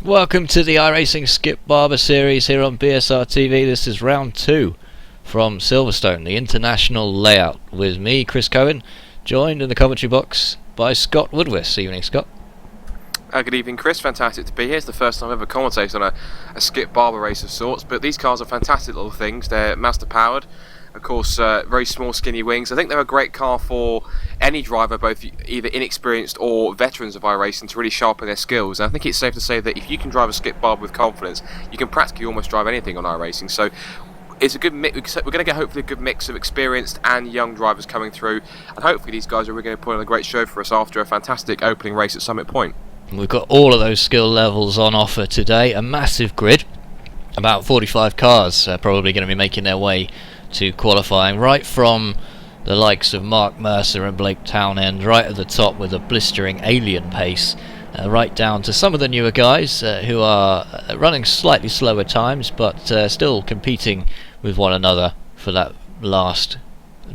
Welcome to the iRacing Skip Barber series here on BSR TV. This is round 2 from Silverstone, the international layout, with me, Chris Cohen, joined in the commentary box by Scott Woodwis. Evening, Scott. Good evening, Chris. Fantastic to be here. It's the first time I've ever commentated on a Skip Barber race of sorts, but these cars are fantastic little things. They're master powered. Of course, very small, skinny wings. I think they're a great car for any driver, both either inexperienced or veterans of iRacing, to really sharpen their skills. And I think it's safe to say that if you can drive a Skip Barber with confidence, you can practically almost drive anything on iRacing. So it's a good mix. We're going to get hopefully a good mix of experienced and young drivers coming through, and hopefully these guys are really going to put on a great show for us after a fantastic opening race at Summit Point. We've got all of those skill levels on offer today. A massive grid, about 45 cars probably going to be making their way to qualifying, right from the likes of Mark Mercer and Blake Townend right at the top with a blistering alien pace, right down to some of the newer guys who are running slightly slower times but still competing with one another for that last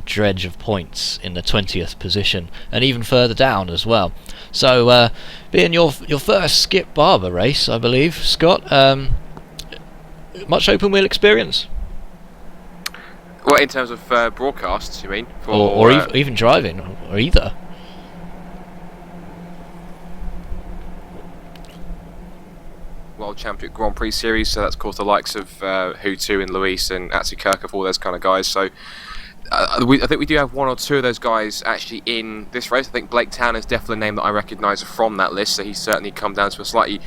dredge of points in the 20th position and even further down as well. So being your first Skip Barber race, I believe, Scott, much open wheel experience? Well, in terms of broadcasts, you mean? Or even driving, or either? World Championship Grand Prix Series, so that's of course the likes of Hutu and Luis and Atsukerkov, all those kind of guys. So I think we do have one or two of those guys actually in this race. I think Blake Town is definitely a name that I recognise from that list, so he's certainly come down to a slightly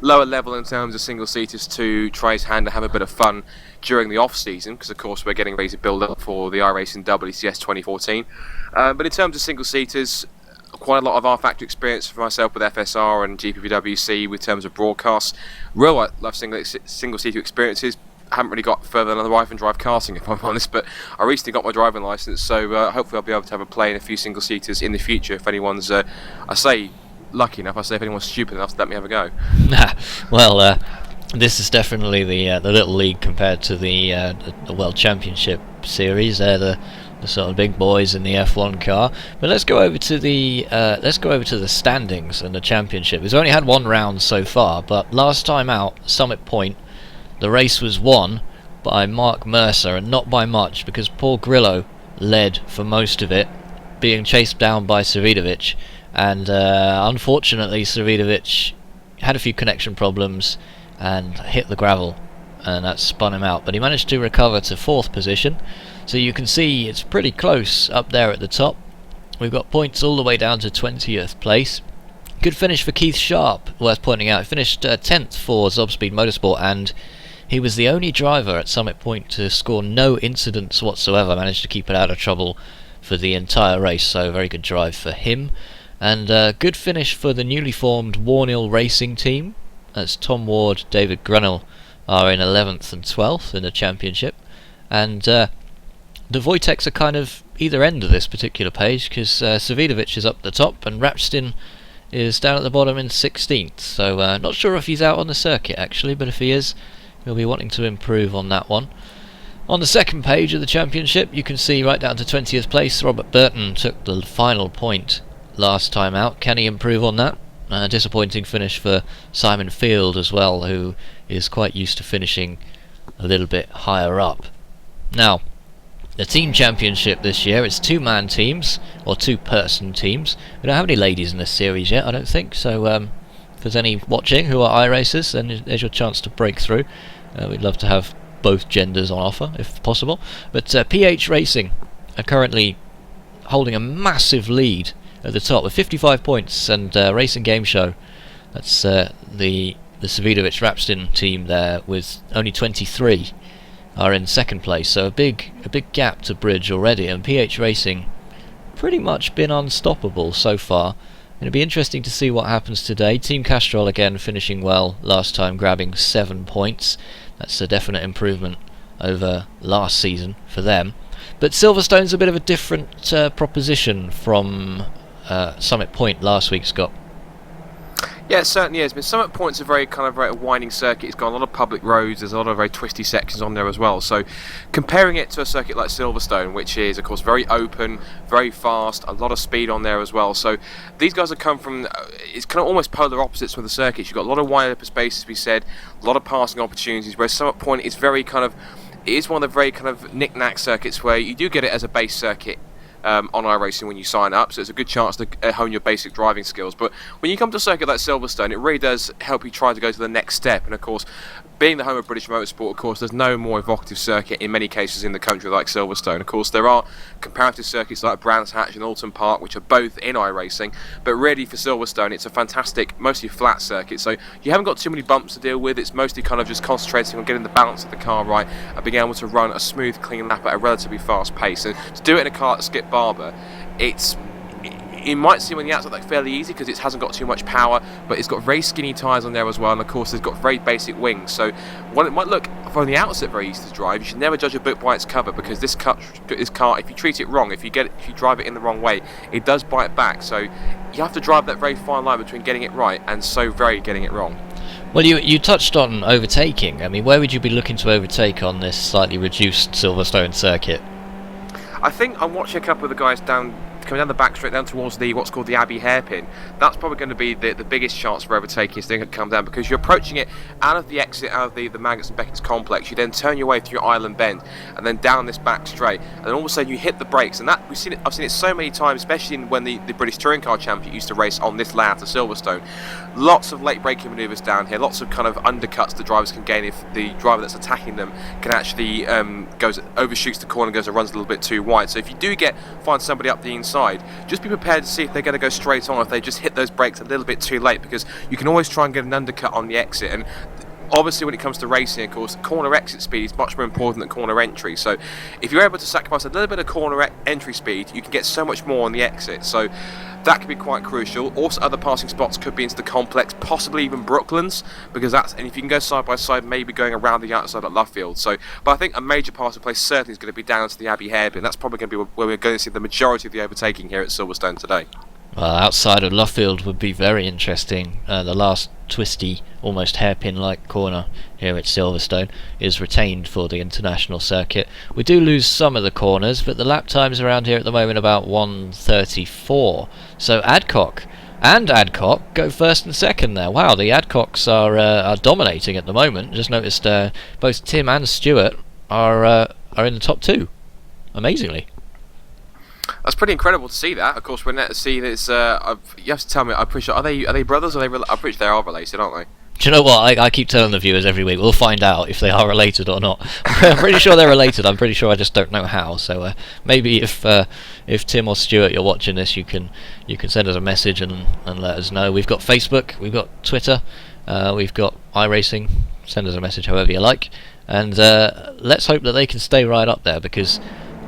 lower level in terms of single-seaters to try his hand and have a bit of fun during the off-season, because of course we're getting ready to build up for the iRacing WCS 2014. But in terms of single-seaters, quite a lot of R-Factor experience for myself with FSR and GPPWC with terms of broadcasts. Real life single-seater experiences. I haven't really got further than the wife and drive karting, if I'm honest, but I recently got my driving licence, so hopefully I'll be able to have a play in a few single-seaters in the future if anyone's, lucky enough, if anyone's stupid enough to let me have a go. Well, this is definitely the little league compared to the World Championship series. They're the sort of big boys in the F1 car. But let's go over to the standings and the championship. We've only had one round so far, but last time out, Summit Point, the race was won by Mark Mercer, and not by much, because Paul Grillo led for most of it, being chased down by Savidovic. And unfortunately Savidovic had a few connection problems and hit the gravel, and that spun him out, but he managed to recover to 4th position. So you can see it's pretty close up there at the top. We've got points all the way down to 20th place. Good finish for Keith Sharp, worth pointing out. He finished 10th for Zobspeed Motorsport, and he was the only driver at Summit Point to score no incidents whatsoever. Managed to keep it out of trouble for the entire race, so very good drive for him. And good finish for the newly formed Warnell Racing team. That's Tom Ward, David Grunnell are in 11th and 12th in the championship. And the Wojteks are kind of either end of this particular page, because Savidovic is up the top and Rapstin is down at the bottom in 16th. So not sure if he's out on the circuit actually, but if he is, he'll be wanting to improve on that one. On the second page of the championship, you can see right down to 20th place, Robert Burton took the final point last time out. Can he improve on that? Disappointing finish for Simon Field as well, who is quite used to finishing a little bit higher up. Now, the team championship this year is 2-man teams, or 2-person teams. We don't have any ladies in this series yet, I don't think, so if there's any watching who are iRacers, then there's your chance to break through. We'd love to have both genders on offer, if possible. But PH Racing are currently holding a massive lead at the top with 55 points, and Racing Game Show, that's the Savidovic Rapstin team there, with only 23, are in second place. So a big gap to bridge already, and PH Racing pretty much been unstoppable so far. It'll be interesting to see what happens today. Team Castrol again finishing well last time, grabbing 7 points. That's a definite improvement over last season for them. But Silverstone's a bit of a different proposition from Summit Point last week, Scott. Yeah, it certainly is. I mean, Summit Point's a very kind of very winding circuit. It's got a lot of public roads. There's a lot of very twisty sections on there as well. So, comparing it to a circuit like Silverstone, which is, of course, very open, very fast, a lot of speed on there as well. So, these guys have come from, it's kind of almost polar opposites from the circuits. You've got a lot of wide open spaces, as we said, a lot of passing opportunities, whereas Summit Point is very kind of, it is one of the very kind of knick-knack circuits where you do get it as a base circuit. On iRacing when you sign up, so it's a good chance to hone your basic driving skills. But when you come to a circuit like Silverstone, it really does help you try to go to the next step. And of course, being the home of British motorsport, of course, there's no more evocative circuit in many cases in the country like Silverstone. Of course, there are comparative circuits like Brands Hatch and Alton Park, which are both in iRacing, but really for Silverstone, it's a fantastic, mostly flat circuit. So you haven't got too many bumps to deal with. It's mostly kind of just concentrating on getting the balance of the car right and being able to run a smooth, clean lap at a relatively fast pace. And to do it in a car like Skip Barber, it might seem on the outside like fairly easy because it hasn't got too much power, but it's got very skinny tyres on there as well, and of course it's got very basic wings. So while it might look from the outset very easy to drive, you should never judge a book by its cover, because this car, if you treat it wrong, if you drive it in the wrong way, it does bite back. So you have to drive that very fine line between getting it right and so very getting it wrong. Well, you touched on overtaking. I mean, where would you be looking to overtake on this slightly reduced Silverstone circuit? I think I'm watching a couple of the guys coming down the back straight down towards the what's called the Abbey hairpin. That's probably going to be the biggest chance for overtaking is to come down, because you're approaching it out of the exit, out of the Maggots and Beckett's complex. You then turn your way through Island Bend and then down this back straight, and then all of a sudden you hit the brakes. And that I've seen it so many times, especially when the British Touring Car Championship used to race on this layout of Silverstone. Lots of late braking manoeuvres down here, lots of kind of undercuts that drivers can gain if the driver that's attacking them can actually overshoots the corner, goes and runs a little bit too wide. So if you do find somebody up the inside, just be prepared to see if they're going to go straight on, if they just hit those brakes a little bit too late, because you can always try and get an undercut on the exit. And obviously when it comes to racing, of course, corner exit speed is much more important than corner entry. So if you're able to sacrifice a little bit of corner entry speed, you can get so much more on the exit. So that could be quite crucial. Also, other passing spots could be into the complex, possibly even Brooklands, because and if you can go side by side, maybe going around the outside at Luffield. So, but I think a major passing place certainly is going to be down to the Abbey hairpin. That's probably going to be where we're going to see the majority of the overtaking here at Silverstone today. Well, outside of Luffield would be very interesting. The last twisty, almost hairpin-like corner here at Silverstone is retained for the international circuit. We do lose some of the corners, but the lap times around here at the moment about 1:34. So Adcock go first and second there. Wow, the Adcocks are dominating at the moment. Just noticed both Tim and Stuart are in the top two, amazingly. That's pretty incredible to see that. Of course, we're to see this. You have to tell me. I'm pretty sure. Are they brothers? I'm pretty sure they are related, aren't they? Do you know what? I keep telling the viewers every week. We'll find out if they are related or not. I'm pretty sure they're related. I'm pretty sure I just don't know how. So maybe if Tim or Stuart you're watching this, you can send us a message and let us know. We've got Facebook, we've got Twitter, we've got iRacing. Send us a message however you like, and let's hope that they can stay right up there, because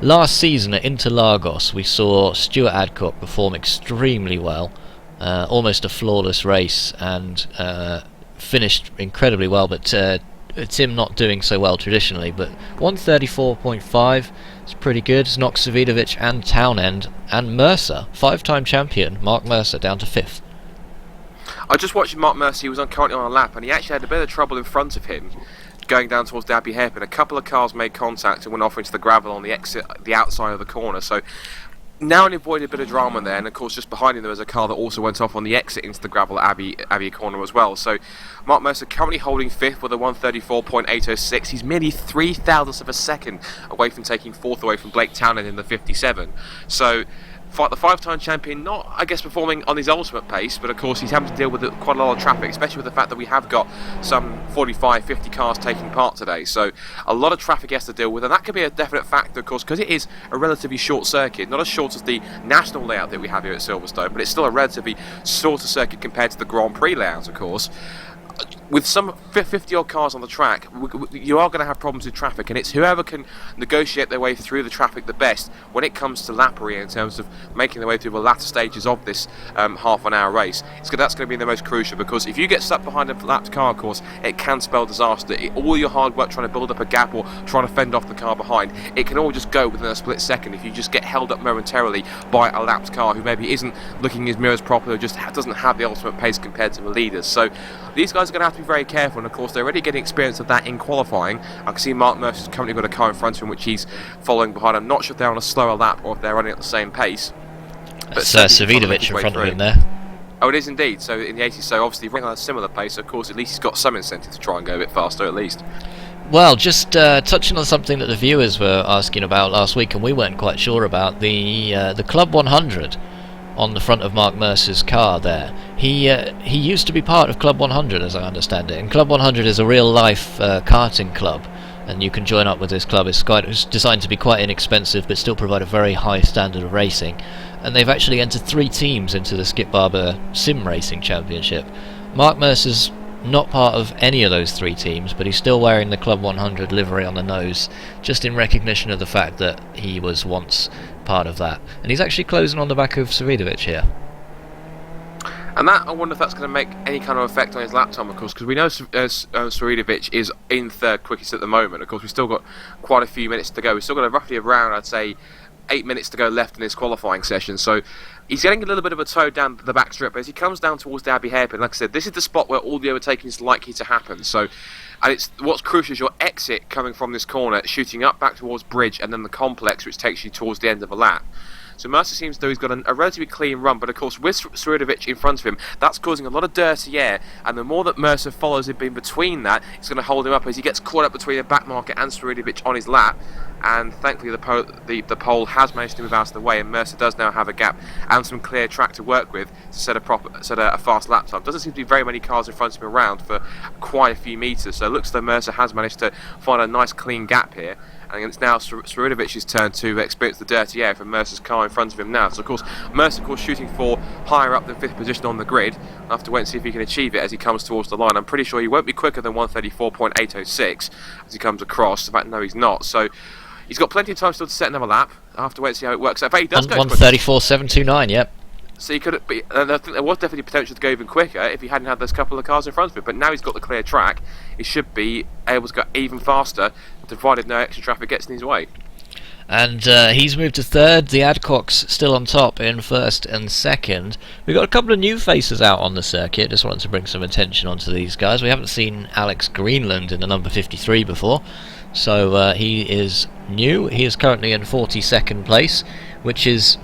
last season at Interlagos we saw Stuart Adcock perform extremely well, almost a flawless race, and finished incredibly well, but Tim not doing so well traditionally. But 134.5 is pretty good. Znok Savidovic and Townend and Mercer, 5-time champion Mark Mercer, down to 5th. I just watched Mark Mercer. He was currently on a lap, and he actually had a bit of trouble in front of him going down towards the Abbey hairpin. A couple of cars made contact and went off into the gravel on the exit, the outside of the corner. So now and avoided a bit of drama there, and of course just behind him there was a car that also went off on the exit into the gravel at Abbey corner as well. So Mark Mercer currently holding 5th with a 134.806. He's merely 0.03 of a second away from taking 4th away from Blake Townend in the 57. So the 5-time champion, not, I guess, performing on his ultimate pace, but of course he's having to deal with quite a lot of traffic, especially with the fact that we have got some 45, 50 cars taking part today. So a lot of traffic he has to deal with, and that could be a definite factor, of course, because it is a relatively short circuit, not as short as the national layout that we have here at Silverstone, but it's still a relatively shorter circuit compared to the Grand Prix layouts, of course. with some 50 odd cars on the track, you are going to have problems with traffic, and it's whoever can negotiate their way through the traffic the best when it comes to lappery in terms of making their way through the latter stages of this half an hour race. That's going to be the most crucial, because if you get stuck behind a lapped car, of course, it can spell disaster. All your hard work trying to build up a gap or trying to fend off the car behind, it can all just go within a split second if you just get held up momentarily by a lapped car who maybe isn't looking in his mirrors properly or just doesn't have the ultimate pace compared to the leaders. So these guys are going to have to be very careful, and of course they're already getting experience of that in qualifying. I can see Mark Mercer's currently got a car in front of him which he's following behind. I'm not sure if they're on a slower lap or if they're running at the same pace. It's Savidovic in front of him there. Oh, it is indeed. So in the 80s, so obviously running at a similar pace, of course at least he's got some incentive to try and go a bit faster at least. Well, just touching on something that the viewers were asking about last week and we weren't quite sure about, the Club 100 on the front of Mark Mercer's car there. He used to be part of Club 100, as I understand it, and Club 100 is a real-life karting club, and you can join up with this club. It's designed to be quite inexpensive but still provide a very high standard of racing, and they've actually entered 3 teams into the Skip Barber Sim Racing Championship. Mark Mercer's not part of any of those 3 teams, but he's still wearing the Club 100 livery on the nose, just in recognition of the fact that he was once part of that. And he's actually closing on the back of Savidovic here. And that, I wonder if that's going to make any kind of effect on his lap time, of course, because we know Savidovic is in 3rd quickest at the moment. Of course, we've still got quite a few minutes to go. We've still got roughly around, I'd say, 8 minutes to go left in his qualifying session, so he's getting a little bit of a toe down the back strip. But as he comes down towards the Abbey hairpin, like I said, this is the spot where all the overtaking is likely to happen. So, and it's what's crucial is your exit coming from this corner, shooting up back towards Bridge, and then the complex, which takes you towards the end of a lap. So Mercer seems though he's got a relatively clean run, but of course with Savidovic in front of him, that's causing a lot of dirty air, and the more that Mercer follows him in between that, it's going to hold him up as he gets caught up between the back market and Savidovic on his lap. And thankfully the pole has managed to move out of the way, and Mercer does now have a gap and some clear track to work with to set a fast lap time. Doesn't seem to be very many cars in front of him around for quite a few metres, so it looks like Mercer has managed to find a nice clean gap here. And it's now Savidovic's turn to experience the dirty air from Mercer's car in front of him now. So of course Mercer, of course, shooting for higher up than 5th position on the grid. I'll have to wait and see if he can achieve it as he comes towards the line. I'm pretty sure he won't be quicker than 134.806 as he comes across. In fact, no, he's not. So he's got plenty of time still to set another lap. I'll have to wait and see how it works. If he does go 134.729, yep. So he could, and I think there was definitely potential to go even quicker if he hadn't had those couple of cars in front of him. But now he's got the clear track, he should be able to go even faster, provided no extra traffic gets in his way. And he's moved to 3rd. The Adcocks still on top in 1st and 2nd. We've got a couple of new faces out on the circuit. Just wanted to bring some attention onto these guys. We haven't seen Alex Greenland in the number 53 before, so he is new. He is currently in 42nd place, which is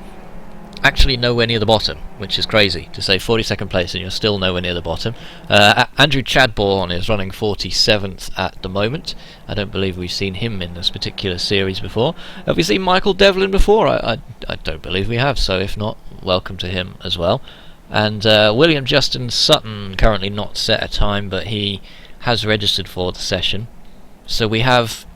actually nowhere near the bottom, which is crazy to say 42nd place and you're still nowhere near the bottom. Andrew Chadbourne is running 47th at the moment. I don't believe we've seen him in this particular series before. Have we seen Michael Devlin before? I don't believe we have, so if not, welcome to him as well. And William Justin Sutton currently not set a time, but he has registered for the session. So we have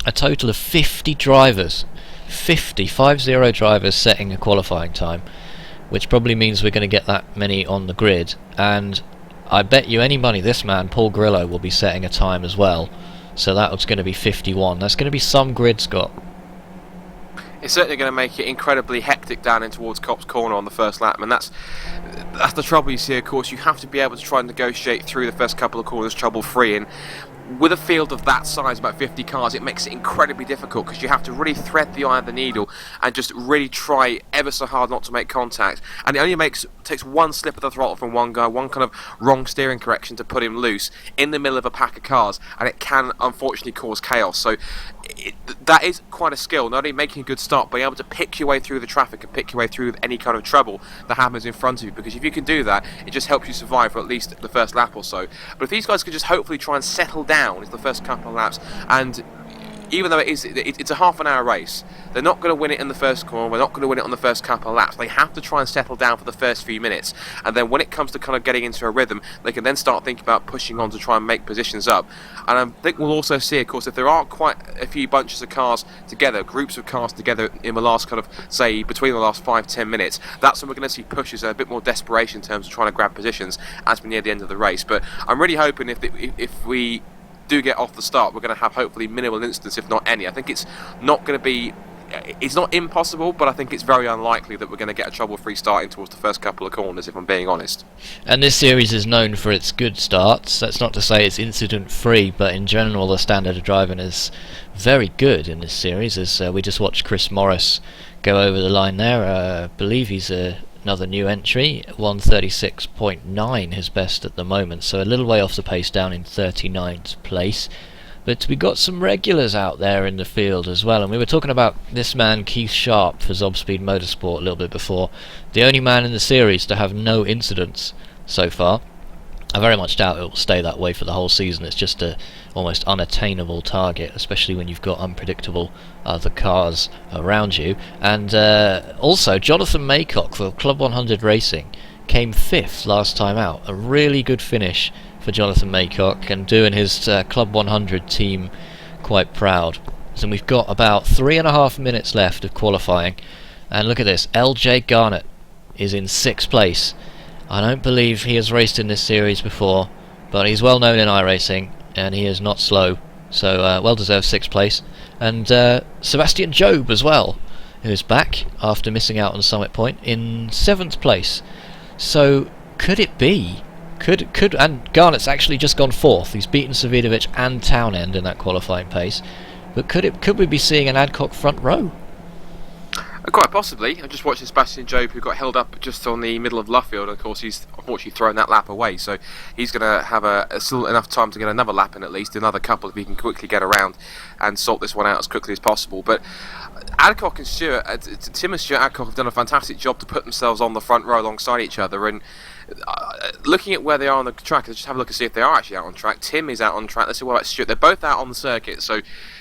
a total of 50 drivers, 50 drivers setting a qualifying time, which probably means we're going to get that many on the grid. And I bet you any money this man Paul Grillo will be setting a time as well, so that's going to be 51. That's going to be some grid, Scott. It's certainly going to make it incredibly hectic down in towards Copse Corner on the first lap, and that's the trouble you see. Of course, you have to be able to try and negotiate through the first couple of corners trouble free, and with a field of that size, about 50 cars, it makes it incredibly difficult because you have to really thread the eye of the needle and just really try ever so hard not to make contact. And it only takes one slip of the throttle from one guy, one kind of wrong steering correction to put him loose in the middle of a pack of cars, and it can unfortunately cause chaos. So that is quite a skill, not only making a good start, but being able to pick your way through the traffic and pick your way through any kind of trouble that happens in front of you, because if you can do that, it just helps you survive for at least the first lap or so. But if these guys could just hopefully try and settle down in the first couple of laps and even though it's a half an hour race, they're not going to win it in the first corner, they're not going to win it on the first couple of laps. They have to try and settle down for the first few minutes, and then when it comes to kind of getting into a rhythm, they can then start thinking about pushing on to try and make positions up. And I think we'll also see, of course, if there are quite a few bunches of cars together, groups of cars together in the last kind of, say, between the last 5-10 minutes, that's when we're going to see pushes and a bit more desperation in terms of trying to grab positions as we near the end of the race. But I'm really hoping if we do get off the start, we're going to have hopefully minimal incidents, if not any. I think it's not going to be, it's not impossible, but I think it's very unlikely that we're going to get a trouble-free start in towards the first couple of corners, if I'm being honest. And this series is known for its good starts. That's not to say it's incident-free, but in general the standard of driving is very good in this series. As we just watched Chris Morris go over the line there. I believe he's another new entry, 136.9 his best at the moment, so a little way off the pace, down in 39th place. But we got some regulars out there in the field as well, and we were talking about this man Keith Sharp for Zobspeed Motorsport a little bit before, the only man in the series to have no incidents so far. I very much doubt it will stay that way for the whole season. It's just a almost unattainable target, especially when you've got unpredictable other cars around you. And also, Jonathan Maycock for Club 100 Racing came 5th last time out. A really good finish for Jonathan Maycock, and doing his Club 100 team quite proud. So we've got about 3.5 minutes left of qualifying, and look at this, LJ Garnett is in 6th place. I don't believe he has raced in this series before, but he's well known in iRacing, and he is not slow, so well-deserved 6th place. And Sebastian Jobe as well, who is back after missing out on Summit Point, in 7th place. So could it be? And Garnett's actually just gone 4th. He's beaten Savidovic and Townend in that qualifying pace. But could we be seeing an Adcock front row? Quite possibly. I just watched Sebastian Jobe, who got held up just on the middle of Luffield, and of course he's unfortunately thrown that lap away, so he's going to have still enough time to get another lap in, at least another couple, if he can quickly get around and sort this one out as quickly as possible. But Adcock and Stewart, Tim and Stuart Adcock have done a fantastic job to put themselves on the front row alongside each other, and looking at where they are on the track, let's just have a look and see if they are actually out on track. Tim is out on track. Let's see what about Stuart. They're both out on the circuit,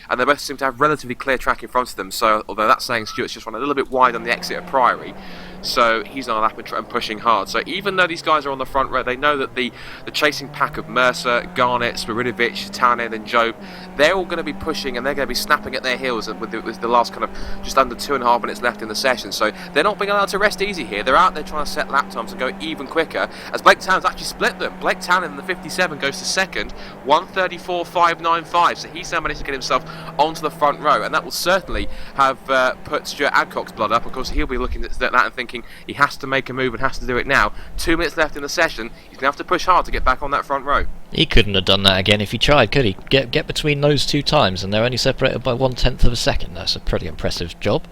and they both seem to have relatively clear track in front of them. So, although that's saying Stuart's just run a little bit wide on the exit of Priory, so he's on a lap and pushing hard. So even though these guys are on the front row, they know that the chasing pack of Mercer, Garnett, Spiridovic, Townend and Jobe, they're all going to be pushing, and they're going to be snapping at their heels with the last kind of just under 2.5 minutes left in the session. So they're not being allowed to rest easy here. They're out there trying to set lap times and go even quicker, as Blake Townend's actually split them. Blake Townend in the 57 goes to second, 1:34.595. So he's now managed to get himself onto the front row, and that will certainly have put Stuart Adcock's blood up. Of course, he'll be looking at that and thinking he has to make a move and has to do it now. 2 minutes left in the session. He's going to have to push hard to get back on that front row. He couldn't have done that again if he tried, could he? Get between those two times, and they're only separated by 1/10 of a second. That's a pretty impressive job.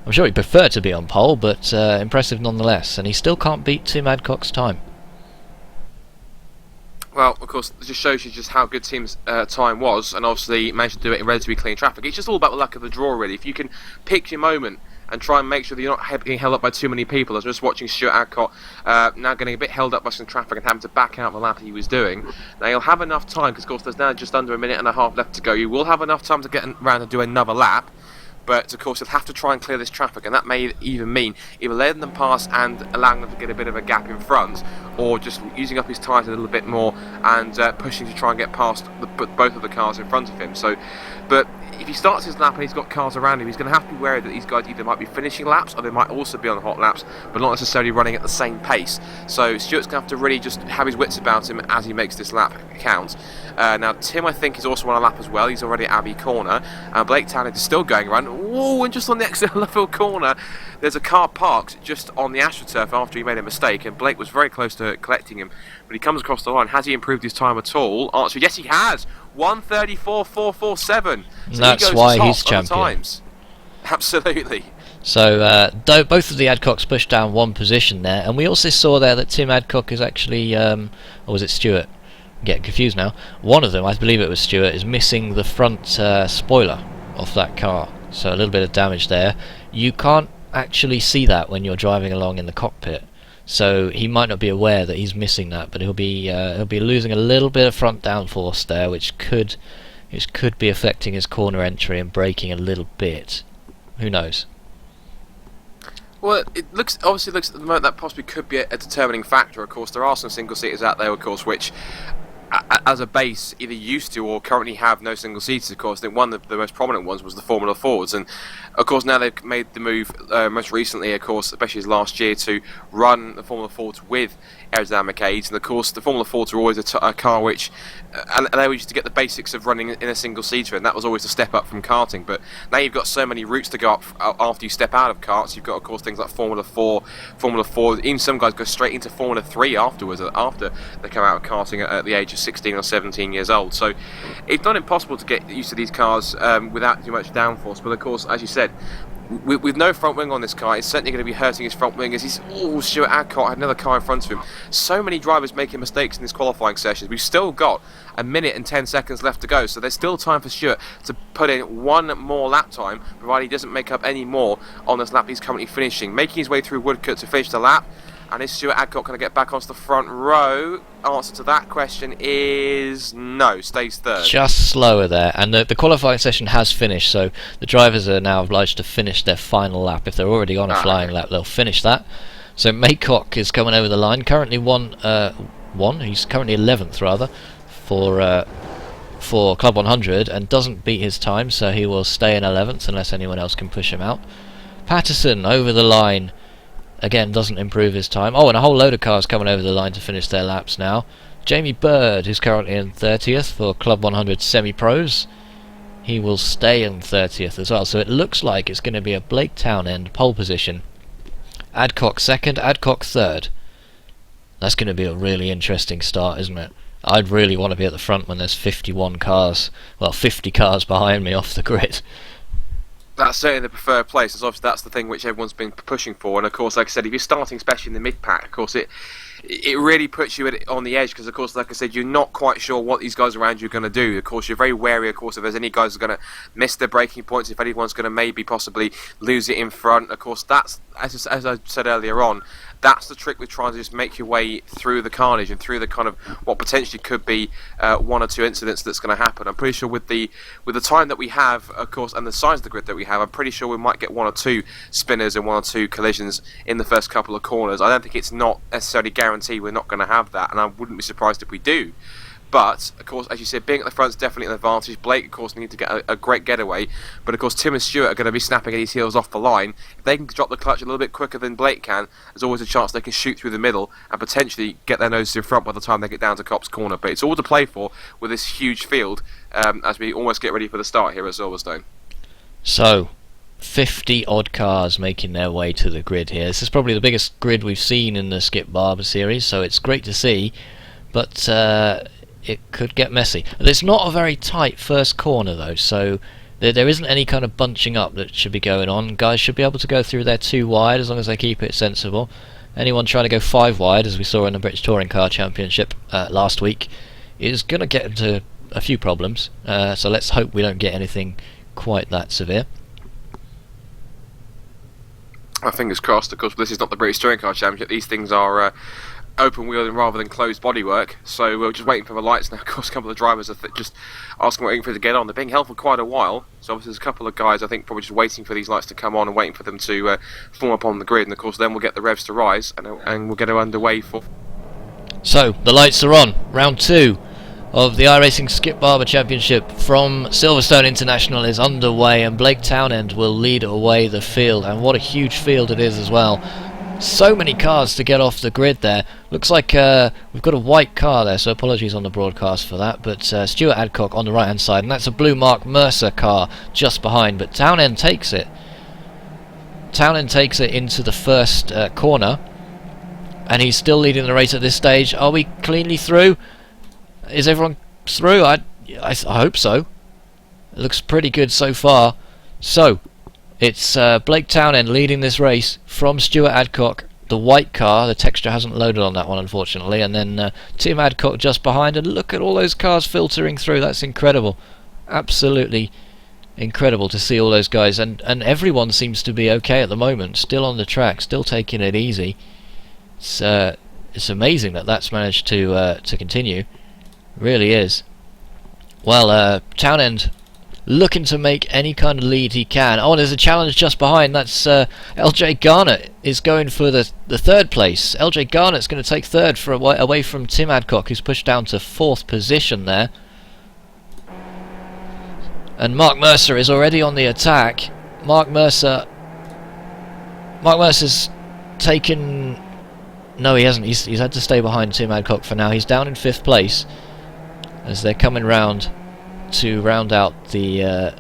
I'm sure he'd prefer to be on pole, but impressive nonetheless, and he still can't beat Tim Adcock's time. Well, of course, it just shows you just how good Tim's time was, and obviously managed to do it in relatively clean traffic. It's just all about the luck of the draw, really. If you can pick your moment and try and make sure that you're not getting held up by too many people. I was just watching Stuart Adcock now getting a bit held up by some traffic and having to back out the lap he was doing. Now he'll have enough time, because of course there's now just under 1.5 minutes left to go. You will have enough time to get around and do another lap, but of course you'll have to try and clear this traffic, and that may even mean either letting them pass and allowing them to get a bit of a gap in front, or just using up his tyres a little bit more and pushing to try and get past both of the cars in front of him. But if he starts his lap and he's got cars around him, he's going to have to be wary that these guys either might be finishing laps or they might also be on hot laps, but not necessarily running at the same pace. So Stuart's going to have to really just have his wits about him as he makes this lap count. Now Tim, I think, is also on a lap as well. He's already at Abbey Corner, and Blake Townend is still going around. Whoa, and just on the exit of Luffield Corner, there's a car parked just on the AstroTurf after he made a mistake, and Blake was very close to collecting him, but he comes across the line. Has he improved his time at all? Answer, yes he has. 1:34.447. So that's why he's champion. Times. Absolutely. So both of the Adcocks pushed down one position there, and we also saw there that Tim Adcock is actually, or was it Stewart? I'm getting confused now. One of them, I believe it was Stewart, is missing the front spoiler off that car, so a little bit of damage there. You can't actually see that when you're driving along in the cockpit, so he might not be aware that he's missing that, but he'll be losing a little bit of front downforce there, which could which could be affecting his corner entry and braking a little bit. Who knows? Well, it obviously looks at the moment that possibly could be a determining factor. Of course, there are some single seaters out there, of course, which, as a base, either used to or currently have no single seaters. Of course, I think one of the most prominent ones was the Formula Fords, and of course now they've made the move most recently, of course, especially last year, to run the Formula Fords with aerodynamic aids. And of course, the Formula Fords are always a car which allow you to get the basics of running in a single seater, and that was always a step up from karting. But now you've got so many routes to go up after you step out of karts. You've got, of course, things like Formula 4, even some guys go straight into Formula 3 afterwards, after they come out of karting at the age of 16 or 17 years old. So it's not impossible to get used to these cars without too much downforce. But of course, as you said, with no front wing on this car, it's certainly going to be hurting his front wing. As Stuart Adcock had another car in front of him. So many drivers making mistakes in this qualifying sessions. We've still got a minute and 10 seconds left to go, so there's still time for Stuart to put in one more lap time, provided he doesn't make up any more on this lap he's currently finishing. Making his way through Woodcote to finish the lap. And is Stuart Adcock going to get back onto the front row? Answer to that question is no, stays third. Just slower there, and the qualifying session has finished, so the drivers are now obliged to finish their final lap. If they're already on a flying lap, they'll finish that. So Maycock is coming over the line, currently he's currently 11th rather, for Club 100, and doesn't beat his time, so he will stay in 11th unless anyone else can push him out. Patterson over the line. Again, doesn't improve his time. Oh, and a whole load of cars coming over the line to finish their laps now. Jamie Bird, who's currently in 30th for Club 100 Semi-Pros. He will stay in 30th as well. So it looks like it's going to be a Blake Townend pole position. Adcock second, Adcock third. That's going to be a really interesting start, isn't it? I'd really want to be at the front when there's 51 cars, well, 50 cars behind me off the grid. That's certainly the preferred place, as obviously that's the thing which everyone's been pushing for. And of course, like I said, if you're starting especially in the mid-pack, of course it really puts you on the edge, because of course, like I said, you're not quite sure what these guys around you are going to do. Of course, you're very wary, of course, if there's any guys who are going to miss their braking points, if anyone's going to maybe possibly lose it in front. Of course, that's, as I said earlier on, that's the trick with trying to just make your way through the carnage and through the kind of what potentially could be one or two incidents that's going to happen. I'm pretty sure with the time that we have, of course, and the size of the grid that we have, I'm pretty sure we might get one or two spinners and one or two collisions in the first couple of corners. I don't think it's not necessarily guaranteed we're not going to have that, and I wouldn't be surprised if we do. But, of course, as you said, being at the front is definitely an advantage. Blake, of course, needs to get a great getaway. But, of course, Tim and Stuart are going to be snapping at his heels off the line. If they can drop the clutch a little bit quicker than Blake can, there's always a chance they can shoot through the middle and potentially get their noses in front by the time they get down to Copse Corner. But it's all to play for with this huge field as we almost get ready for the start here at Silverstone. So, 50 odd cars making their way to the grid here. This is probably the biggest grid we've seen in the Skip Barber series, so it's great to see. But it could get messy. It's not a very tight first corner though, so there isn't any kind of bunching up that should be going on. Guys should be able to go through there 2 wide as long as they keep it sensible. Anyone trying to go 5 wide, as we saw in the British Touring Car Championship last week, is going to get into a few problems. So let's hope we don't get anything quite that severe. Fingers crossed. Of course, this is not the British Touring Car Championship. These things are open wheeling rather than closed bodywork, so we're just waiting for the lights now. Of course, a couple of drivers are just waiting for it to get on. They're being held for quite a while, so obviously there's a couple of guys I think probably just waiting for these lights to come on and waiting for them to form up on the grid, and of course then we'll get the revs to rise and we'll get it underway for... So, the lights are on. Round 2 of the iRacing Skip Barber Championship from Silverstone International is underway, and Blake Townend will lead away the field, and what a huge field it is as well. So many cars to get off the grid there. Looks like we've got a white car there, so apologies on the broadcast for that. But Stuart Adcock on the right hand side, and that's a blue Mark Mercer car just behind. But Townend takes it. Townend takes it into the first corner, and he's still leading the race at this stage. Are we cleanly through? Is everyone through? I hope so. It looks pretty good so far. So, it's Blake Townend leading this race from Stuart Adcock, the white car. The texture hasn't loaded on that one, unfortunately. And then Tim Adcock just behind. And look at all those cars filtering through. That's incredible. Absolutely incredible to see all those guys. And everyone seems to be okay at the moment. Still on the track, still taking it easy. It's amazing that that's managed to continue. Really is. Well, Townend looking to make any kind of lead he can. Oh, there's a challenge just behind. That's LJ Garnett is going for the third place. LJ Garnett's going to take third for away from Tim Adcock, who's pushed down to fourth position there. And Mark Mercer is already on the attack. Mark Mercer's taken... No, he hasn't. He's had to stay behind Tim Adcock for now. He's down in fifth place as they're coming round to round out the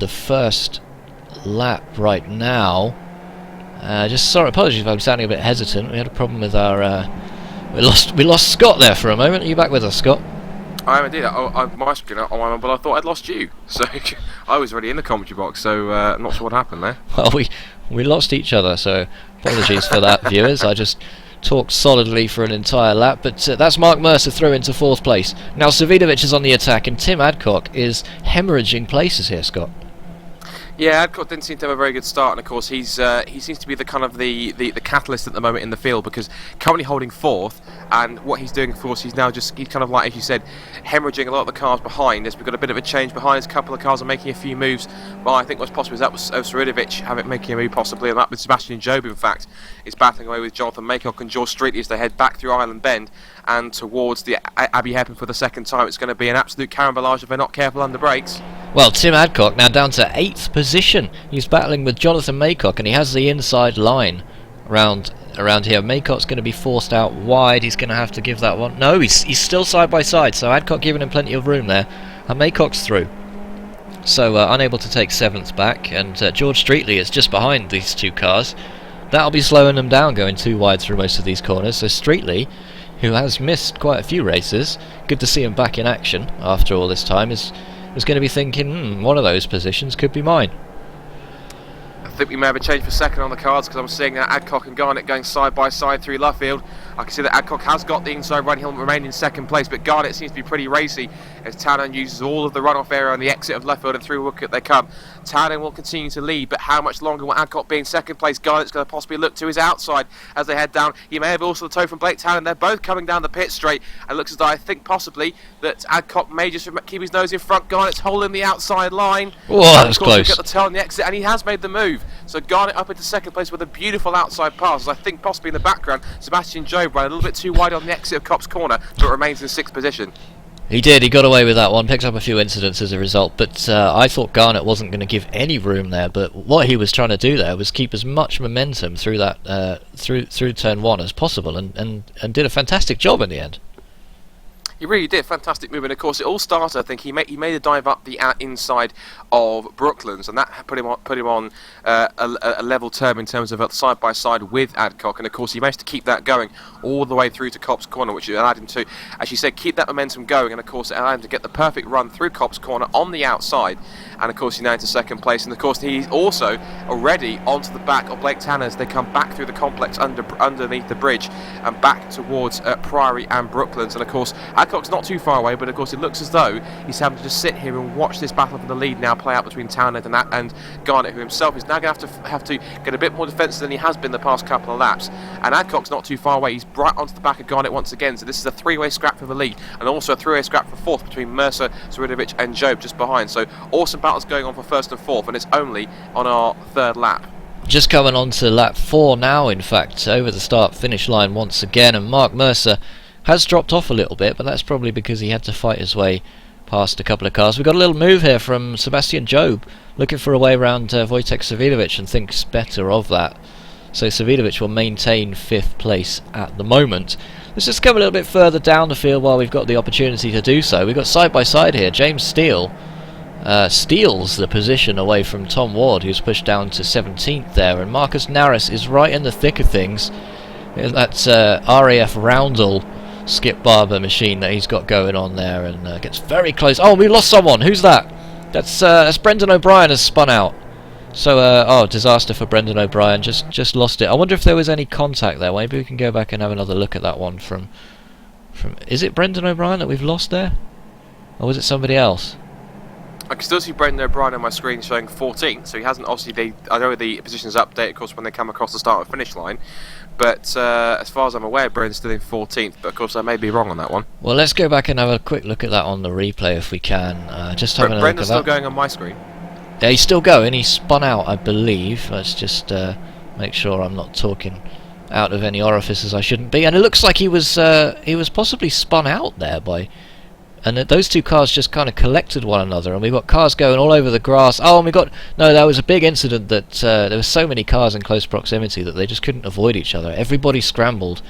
first lap right now. Apologies if I'm sounding a bit hesitant. We had a problem with our we lost Scott there for a moment. Are you back with us, Scott? I am indeed. My screen on my mobile, I thought I'd lost you. So I was already in the commentary box, so I'm not sure what happened there. Well, we lost each other, so apologies for that, viewers. I just talked solidly for an entire lap, but that's Mark Mercer through into fourth place. Now Savidovic is on the attack, and Tim Adcock is hemorrhaging places here, Scott. Yeah, Adcock didn't seem to have a very good start, and of course he seems to be the kind of the catalyst at the moment in the field, because currently holding fourth, and what he's doing, of course, he's kind of like, as you said, hemorrhaging a lot of the cars behind. As we've got a bit of a change behind us, a couple of cars are making a few moves. Well, I think what's possible is that was Savidovic making a move possibly, and that with Sebastian Job, in fact, is battling away with Jonathan Maycock and George Streetley as they head back through Island Bend and towards the Abbey Hairpin for the second time. It's going to be an absolute carambolage if they're not careful under brakes. Well, Tim Adcock now down to 8th position. He's battling with Jonathan Maycock, and he has the inside line around here. Maycock's going to be forced out wide. He's going to have to give that one. No, he's still side by side, so Adcock giving him plenty of room there. And Maycock's through. So unable to take 7th back, and George Streetley is just behind these two cars. That'll be slowing them down, going too wide through most of these corners. So Streetley, who has missed quite a few races, good to see him back in action after all this time, is going to be thinking, one of those positions could be mine. I think we may have a change for second on the cards, because I'm seeing Adcock and Garnett going side by side through Luffield. I can see that Adcock has got the inside run. He'll remain in second place, but Garnett seems to be pretty racy as Townend uses all of the runoff area on the exit of Luffield, and through Woodcote they come. Townend will continue to lead, but how much longer will Adcock be in second place? Garnett's going to possibly look to his outside as they head down. He may have also the toe from Blake Townend. They're both coming down the pit straight, and it looks as though I think possibly that Adcock may just keep his nose in front. Garnett's holding the outside line. Oh, that was close. Got the tail on the exit, and he has made the move. So Garnett up into second place with a beautiful outside pass. As I think possibly in the background, Sebastian Job ran a little bit too wide on the exit of Copse Corner, but remains in 6th position. He did, he got away with that one, picked up a few incidents as a result, but I thought Garnett wasn't going to give any room there, but what he was trying to do there was keep as much momentum through that through turn 1 as possible, and did a fantastic job in the end. He really did, fantastic move, and of course it all started. I think he made a dive up the inside of Brooklands, and that put him on a level term in terms of side by side with Adcock, and of course he managed to keep that going all the way through to Copse Corner, which allowed him to, as you said, keep that momentum going, and of course it allowed him to get the perfect run through Copse Corner on the outside, and of course he's now into second place, and of course he's also already onto the back of Blake Tanner as they come back through the complex underneath the bridge and back towards Priory and Brooklands, and of course Adcock's not too far away, but of course it looks as though he's having to just sit here and watch this battle for the lead now play out between Townend and Garnett, who himself is now going to have to get a bit more defensive than he has been the past couple of laps. And Adcock's not too far away, he's right onto the back of Garnett once again, so this is a three-way scrap for the lead, and also a three-way scrap for fourth between Mercer, Savidovic and Job just behind. So awesome battles going on for first and fourth, and it's only on our third lap. Just coming on to lap 4 now, in fact, over the start-finish line once again, and Mark Mercer has dropped off a little bit, but that's probably because he had to fight his way past a couple of cars. We've got a little move here from Sebastian Job, looking for a way around Wojtek Savidovic, and thinks better of that. So Savidovic will maintain 5th place at the moment. Let's just come a little bit further down the field while we've got the opportunity to do so. We've got side by side here. James Steele steals the position away from Tom Ward, who's pushed down to 17th there, and Marcus Narris is right in the thick of things. That's RAF Roundel Skip Barber machine that he's got going on there, and gets very close. Oh, we lost someone. Who's that? That's Brendan O'Brien has spun out. So disaster for Brendan O'Brien. Just lost it. I wonder if there was any contact there. Maybe we can go back and have another look at that one from. Is it Brendan O'Brien that we've lost there, or was it somebody else? I can still see Brendan O'Brien on my screen showing 14th, so he hasn't obviously. I know the positions update, of course, when they come across the start and finish line. But as far as I'm aware, Brendan's still in 14th. But of course, I may be wrong on that one. Well, let's go back and have a quick look at that on the replay if we can. Just having a look at that. Brendan's still going on my screen. Yeah, he's still going. He spun out, I believe. Let's just make sure I'm not talking out of any orifices I shouldn't be. And it looks like he was possibly spun out there by. And those two cars just kind of collected one another, and we've got cars going all over the grass. Oh, and there was a big incident that there were so many cars in close proximity that they just couldn't avoid each other. Everybody scrambled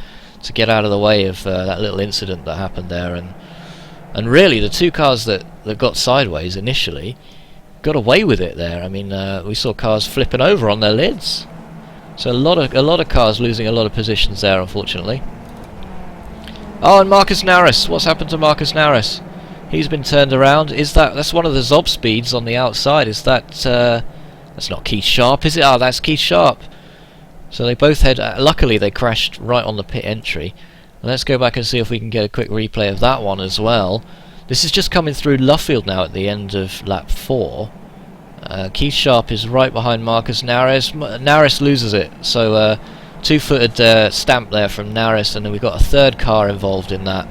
to get out of the way of that little incident that happened there, and really the two cars that got sideways initially got away with it there. I mean, we saw cars flipping over on their lids, so a lot of cars losing a lot of positions there, unfortunately. Oh, and Marcus Narris. What's happened to Marcus Narris? He's been turned around. That's one of the Zob speeds on the outside. Is that that's not Keith Sharp, is it? Ah, that's Keith Sharp. So they both had. Luckily, they crashed right on the pit entry. Let's go back and see if we can get a quick replay of that one as well. This is just coming through Luffield now at the end of lap 4. Keith Sharp is right behind Marcus Narris. Narris loses it. So. Two-footed stamp there from Narris, and then we've got a third car involved in that.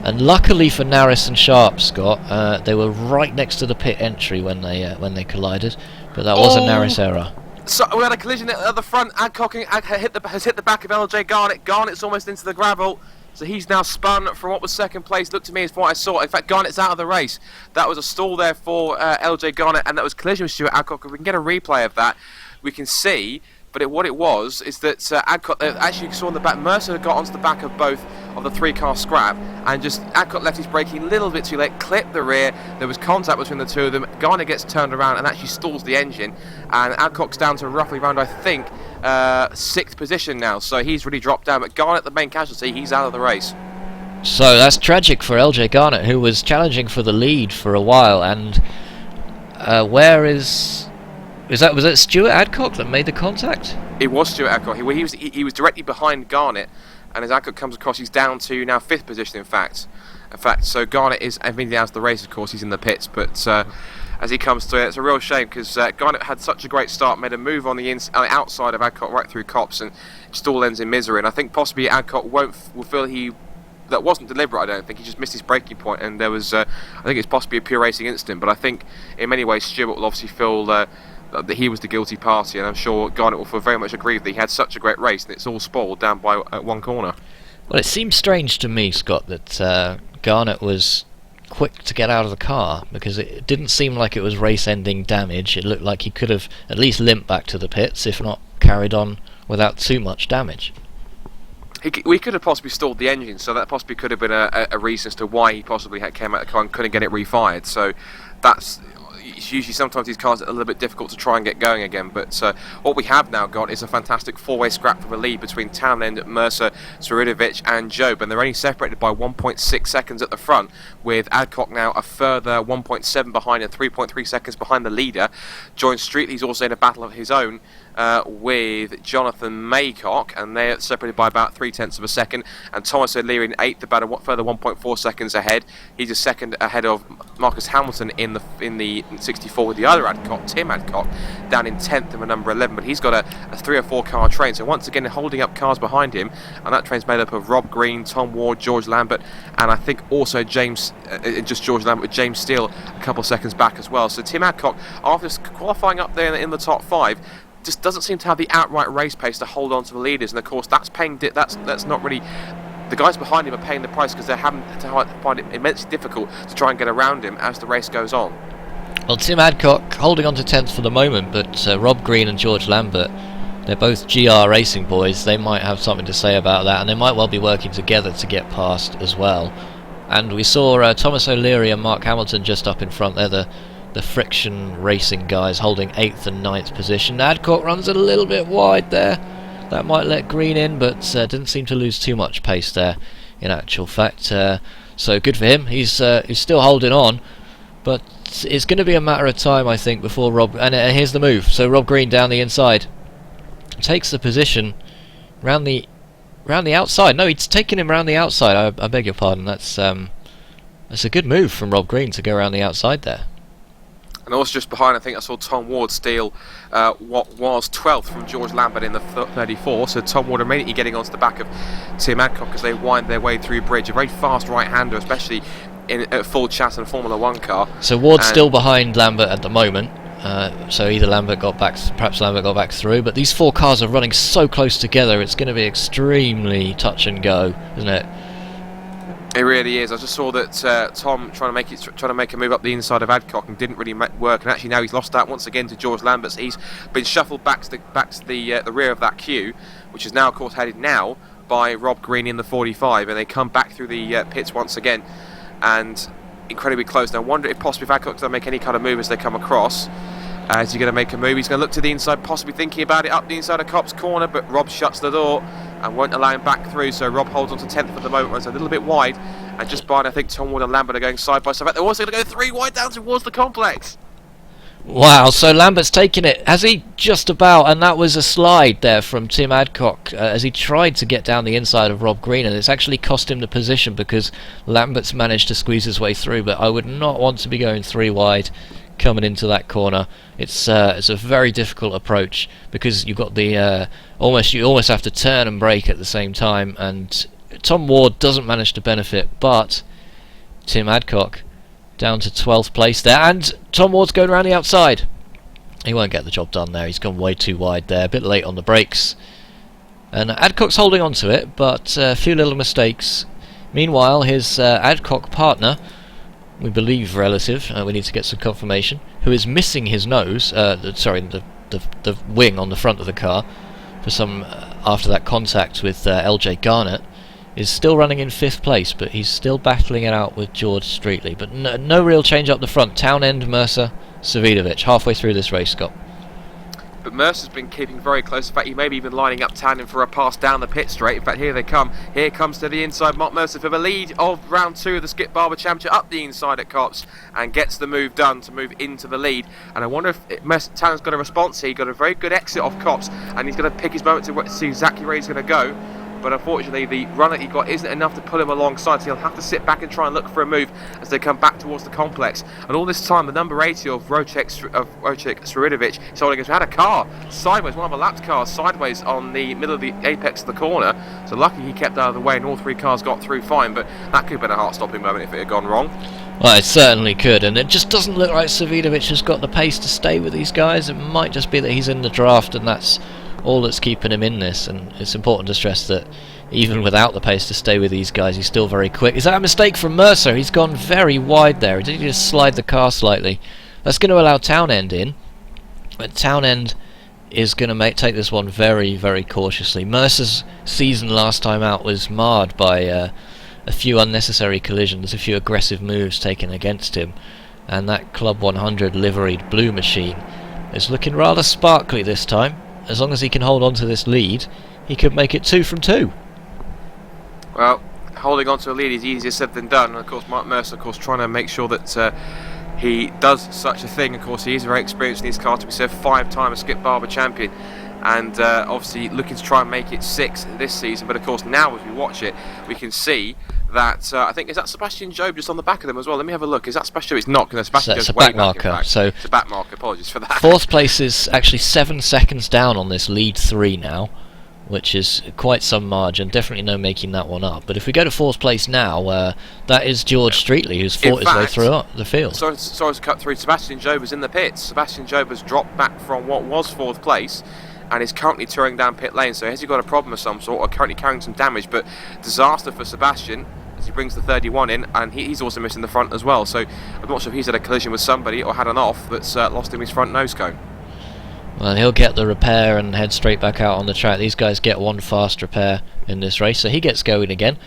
And luckily for Narris and Sharp, Scott, they were right next to the pit entry when they collided, but that was a Narris error. So we had a collision at the front. Adcock has hit the back of LJ Garnett. Garnett's almost into the gravel, so he's now spun from what was second place. Looked to me as from what I saw. In fact, Garnett's out of the race. That was a stall there for LJ Garnett, and that was collision with Stuart Adcock. If we can get a replay of that, we can see. But what it was is that Adcock, actually you saw in the back, Mercer got onto the back of both of the three-car scrap, and just Adcock left his braking a little bit too late, clipped the rear. There was contact between the two of them. Garner gets turned around and actually stalls the engine, and Adcock's down to roughly around, I think, 6th position now. So he's really dropped down. But Garnett, the main casualty, he's out of the race. So that's tragic for LJ Garnett, who was challenging for the lead for a while. And where is? Was that Stuart Adcock that made the contact? It was Stuart Adcock. He was directly behind Garnett, and as Adcock comes across, he's down to now 5th position. In fact, so Garnett is immediately out of the race. Of course, he's in the pits, but as he comes through, it's a real shame because Garnett had such a great start, made a move on the outside of Adcock right through Copse, and just all ends in misery. And I think possibly Adcock will feel that wasn't deliberate. I don't think he just missed his braking point, and there was I think it's possibly a pure racing incident. But I think in many ways Stuart will obviously feel that he was the guilty party, and I'm sure Garnett will feel very much aggrieved that he had such a great race and it's all spoiled down by one corner. Well, it seems strange to me, Scott, that Garnett was quick to get out of the car, because it didn't seem like it was race-ending damage. It looked like he could have at least limped back to the pits, if not carried on without too much damage. We could have possibly stalled the engine, so that possibly could have been a reason as to why he possibly came out of the car and couldn't get it refired. So that's usually sometimes these cars are a little bit difficult to try and get going again, but what we have now got is a fantastic four-way scrap for the lead between Townend, Mercer, Suridovic and Job, and they're only separated by 1.6 seconds at the front, with Adcock now a further 1.7 behind and 3.3 seconds behind the leader. John Streetley's also in a battle of his own with Jonathan Maycock, and they're separated by about 0.3 of a second, and Thomas O'Leary in 8th, about a further 1.4 seconds ahead. He's a second ahead of Marcus Hamilton in the 64 with the other Adcock, Tim Adcock, down in 10th of a number 11, but he's got a 3 or 4 car train, so once again holding up cars behind him, and that train's made up of Rob Green, Tom Ward, George Lambert, and I think also James, just George Lambert with James Steele a couple of seconds back as well. So Tim Adcock, after qualifying up there in the top 5, just doesn't seem to have the outright race pace to hold on to the leaders, and of course that's not really, the guys behind him are paying the price because they're having to find it immensely difficult to try and get around him as the race goes on. Well, Tim Adcock holding on to 10th for the moment, but Rob Green and George Lambert, they're both GR Racing boys. They might have something to say about that, and they might well be working together to get past as well. And we saw Thomas O'Leary and Mark Hamilton just up in front. They're the friction racing guys holding 8th and 9th position. Adcock runs a little bit wide there. That might let Green in, but didn't seem to lose too much pace there in actual fact. So good for him. He's still holding on, but it's going to be a matter of time, I think, before Rob... And here's the move. So Rob Green down the inside takes the position round the outside. No, he's taking him round the outside. I beg your pardon. That's a good move from Rob Green to go around the outside there. And also just behind, I think I saw Tom Ward steal what was 12th from George Lambert in the 34. So Tom Ward immediately getting onto the back of Tim Adcock as they wind their way through bridge. A very fast right-hander, especially in a full Chatham Formula 1 car. So Ward's still behind Lambert at the moment. So either perhaps Lambert got back through. But these four cars are running so close together, it's going to be extremely touch and go, isn't it? It really is. I just saw that Tom trying to make a move up the inside of Adcock and didn't really work. And actually now he's lost out once again to George Lambert. So he's been shuffled back to the rear of that queue, which is now of course headed now by Rob Green in the 45, and they come back through the pits once again, and incredibly close. Now I wonder if possibly if Adcock's going to make any kind of move as they come across. Is he going to make a move? He's going to look to the inside, possibly thinking about it up the inside of Cop's corner, but Rob shuts the door and won't allow him back through. So Rob holds on to 10th at the moment, runs a little bit wide, and just behind I think Tom Ward and Lambert are going side by side. They're also going to go 3 wide down towards the complex. Wow, so Lambert's taken it. Has he just about? And that was a slide there from Tim Adcock as he tried to get down the inside of Rob Green, and it's actually cost him the position because Lambert's managed to squeeze his way through. But I would not want to be going 3 wide coming into that corner. It's a very difficult approach because you've got the you almost have to turn and brake at the same time, and Tom Ward doesn't manage to benefit, but Tim Adcock down to 12th place there, and Tom Ward's going around the outside. He won't get the job done there. He's gone way too wide there, a bit late on the brakes, and Adcock's holding on to it, but a few little mistakes. Meanwhile, his Adcock partner, we believe relative, we need to get some confirmation, who is missing his nose, the wing on the front of the car for some after that contact with LJ Garnett, is still running in 5th place, but he's still battling it out with George Streetley. But no real change up the front. Townend, Mercer, Savidovic halfway through this race, Scott. But Mercer's been keeping very close. In fact, he may be even lining up Townend for a pass down the pit straight. In fact, here they come. Here comes to the inside Mark Mercer for the lead of round 2 of the Skip Barber Championship up the inside at Cops and gets the move done to move into the lead. And I wonder if Townend's got a response here. He got a very good exit off Cops, and he's going to pick his moment to see exactly where he's going to go. But unfortunately the run that he got isn't enough to pull him alongside, so he'll have to sit back and try and look for a move as they come back towards the complex. And all this time the number 80 of Wojciech Swiridovich is holding us. We had a car sideways, one of the lapped cars sideways on the middle of the apex of the corner, so lucky he kept out of the way and all 3 cars got through fine, but that could have been a heart-stopping moment if it had gone wrong. Well, it certainly could, and it just doesn't look like Savidovic has got the pace to stay with these guys. It might just be that he's in the draft and that's all that's keeping him in this, and it's important to stress that even without the pace to stay with these guys, he's still very quick. Is that a mistake from Mercer? He's gone very wide there. He did just slide the car slightly. That's going to allow Townend in, but Townend is going to take this one very, very cautiously. Mercer's season last time out was marred by a few unnecessary collisions, a few aggressive moves taken against him, and that Club 100 liveried blue machine is looking rather sparkly this time. As long as he can hold on to this lead, he could make it 2 from 2. Well, holding on to a lead is easier said than done. And of course, Mark Mercer, of course, trying to make sure that he does such a thing. Of course, he is very experienced in his car, to be said, 5-time Skip Barber champion, and obviously looking to try and make it 6 this season. But of course, now as we watch it, we can see that I think is that Sebastian Job just on the back of them as well. Let me have a look. Is that Sebastian? It's not, because Sebastian Job's way back, in fact. So it's a back marker. Apologies for that. 4th place is actually 7 seconds down on this lead 3 now, which is quite some margin. Definitely no making that one up. But if we go to 4th place now, that is George Streetley, who's fought his way through the field. Sorry to cut through. Sebastian Job is in the pits. Sebastian Job has dropped back from what was 4th place and is currently touring down pit lane. So has he got a problem of some sort, or currently carrying some damage? But disaster for Sebastian as he brings the 31 in, and he's also missing the front as well. So I'm not sure if he's had a collision with somebody or had an off that's lost him his front nose cone. Well, he'll get the repair and head straight back out on the track. These guys get one fast repair in this race, so he gets going again.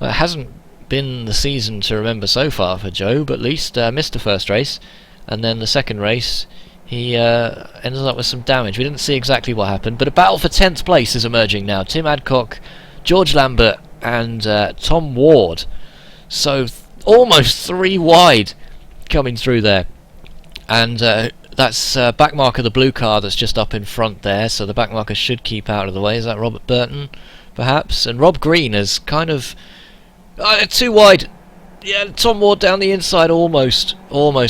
Well, it hasn't been the season to remember so far for Joe, but at least missed the first race, and then the second race he ended up with some damage. We didn't see exactly what happened, but a battle for 10th place is emerging now. Tim Adcock, George Lambert and Tom Ward. So almost 3 wide coming through there. And that's back marker, the blue car that's just up in front there, so the back marker should keep out of the way. Is that Robert Burton, perhaps? And Rob Green is kind of 2 wide. Yeah, Tom Ward down the inside almost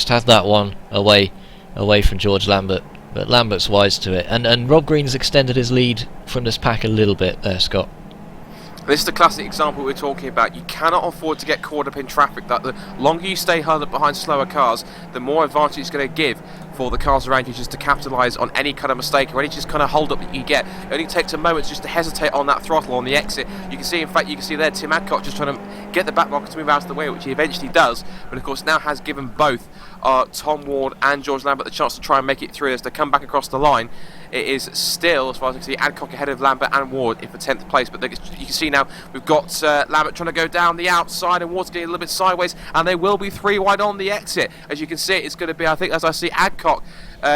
had that one away away from George Lambert. But Lambert's wise to it. And Rob Green's extended his lead from this pack a little bit there, Scott. This is the classic example we're talking about. You cannot afford to get caught up in traffic. That the longer you stay held up behind slower cars, the more advantage it's going to give for the cars around you just to capitalise on any kind of mistake or any just kind of hold up that you get. It only takes a moment just to hesitate on that throttle on the exit. You can see, in fact, there Tim Adcock just trying to get the back marker to move out of the way, which he eventually does, but of course now has given both Tom Ward and George Lambert the chance to try and make it through as they come back across the line. It is still, as far as I can see, Adcock ahead of Lambert and Ward for 10th place, but you can see now we've got Lambert trying to go down the outside and Ward's getting a little bit sideways, and they will be 3 wide on the exit. As you can see, it's going to be, I think, as I see Adcock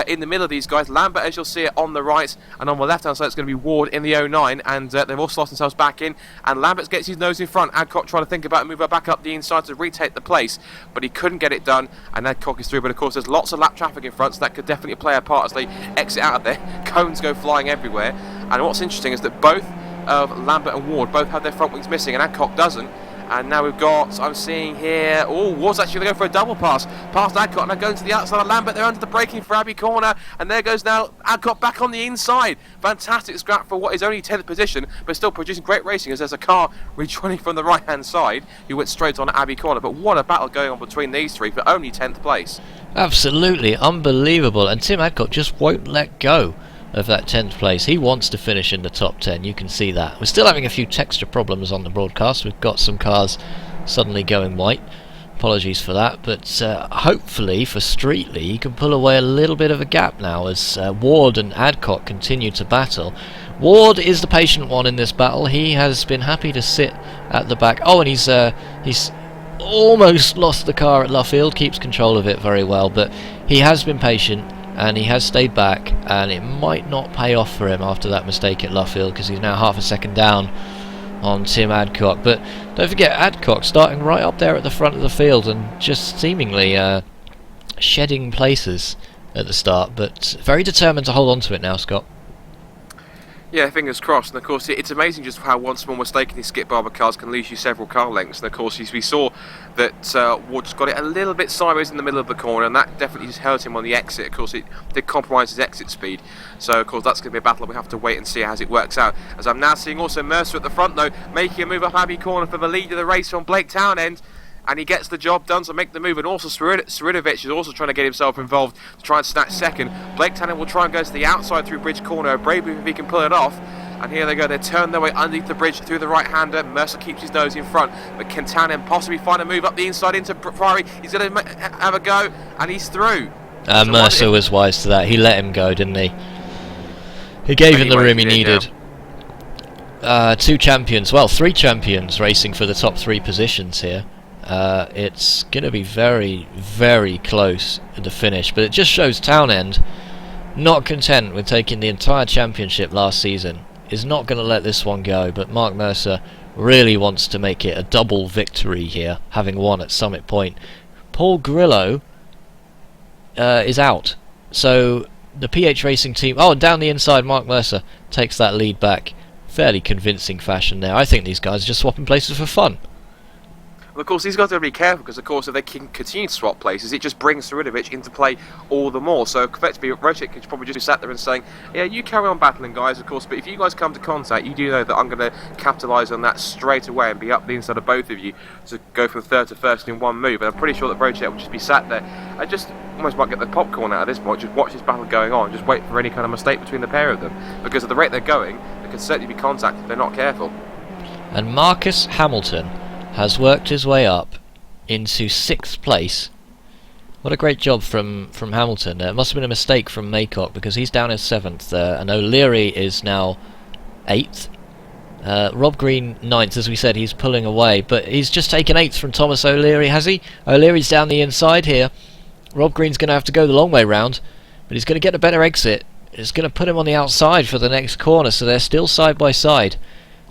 in the middle of these guys, Lambert, as you'll see it, on the right, and on the left hand side it's going to be Ward in the 09, and they've all slotted themselves back in, and Lambert gets his nose in front. Adcock trying to think about moving back up the inside to retake the place, but he couldn't get it done, and Adcock is through. But of course there's lots of lap traffic in front, so that could definitely play a part as they exit out of there. Cones go flying everywhere, and what's interesting is that both of Lambert and Ward both have their front wings missing, and Adcock doesn't. And now we've got, I'm seeing here, Ward's actually going to go for a double pass past Adcock, now going to the outside of Lambert. They're under the braking for Abbey Corner, and there goes now Adcock back on the inside. Fantastic scrap for what is only 10th position, but still producing great racing as there's a car rejoining from the right hand side who went straight on Abbey Corner. But what a battle going on between these three for only 10th place. Absolutely unbelievable, and Tim Adcock just won't let go of that 10th place. He wants to finish in the top 10, you can see that. We're still having a few texture problems on the broadcast. We've got some cars suddenly going white. Apologies for that, but hopefully for Streetley he can pull away a little bit of a gap now as Ward and Adcock continue to battle. Ward is the patient one in this battle. He has been happy to sit at the back. Oh, and he's almost lost the car at Luffield, keeps control of it very well, but he has been patient and he has stayed back, and it might not pay off for him after that mistake at Luffield because he's now half a second down on Tim Adcock. But don't forget, Adcock starting right up there at the front of the field and just seemingly shedding places at the start, but very determined to hold on to it now, Scott. Yeah, fingers crossed. And of course, it's amazing just how one small mistake in these Skip Barber cars can lose you several car lengths. And of course, we saw that Ward just got it a little bit sideways in the middle of the corner, and that definitely just hurt him on the exit. Of course, it did compromise his exit speed. So, of course, that's going to be a battle we have to wait and see as it works out. As I'm now seeing also Mercer at the front, though, making a move up Abbey Corner for the lead of the race on Blake Townend. And he gets the job done to make the move, and also Siridovic is also trying to get himself involved to try and snatch second. Blake Townend will try and go to the outside through Bridge Corner, brave if he can pull it off. And here they go, they turn their way underneath the bridge through the right-hander. Mercer keeps his nose in front, but can Townend possibly find a move up the inside into Priory? He's going to have a go, and he's through. So Mercer was wise to that. He let him go, didn't he? He gave him the room he needed. Yeah. 2 champions, well, 3 champions racing for the top 3 positions here. It's going to be very, very close at the finish, but it just shows Townend, not content with taking the entire championship last season, is not going to let this one go. But Mark Mercer really wants to make it a double victory here, having won at Summit Point. Paul Grillo is out, so the PH Racing team, and down the inside Mark Mercer takes that lead back. Fairly convincing fashion there. I think these guys are just swapping places for fun. Well, of course, these guys have to be careful because, of course, if they can continue to swap places, it just brings Siridovic into play all the more. So, effectively, Rocic could probably just be sat there and saying, yeah, you carry on battling, guys, of course, but if you guys come to contact, you do know that I'm going to capitalise on that straight away and be up the inside of both of you to go from third to first in one move. And I'm pretty sure that Rocic will just be sat there and just almost might get the popcorn out at this point, just watch this battle going on, just wait for any kind of mistake between the pair of them. Because at the rate they're going, they can certainly be contacted if they're not careful. And Marcus Hamilton has worked his way up into 6th place. What a great job from Hamilton. It must have been a mistake from Maycock because he's down in 7th, and O'Leary is now 8th. Rob Green 9th, as we said, he's pulling away, but he's just taken 8th from Thomas O'Leary, has he? O'Leary's down the inside here. Rob Green's going to have to go the long way round, but he's going to get a better exit. It's going to put him on the outside for the next corner, so they're still side by side.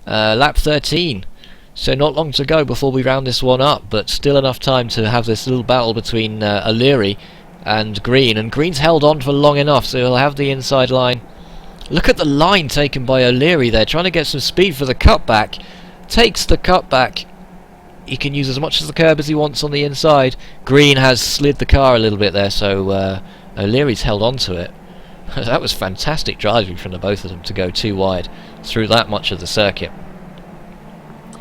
Lap 13. So not long to go before we round this one up, but still enough time to have this little battle between O'Leary and Green. And Green's held on for long enough, so he'll have the inside line. Look at the line taken by O'Leary there, trying to get some speed for the cutback. Takes the cutback. He can use as much of the curb as he wants on the inside. Green has slid the car a little bit there, so O'Leary's held on to it. That was fantastic driving from the both of them to go too wide through that much of the circuit.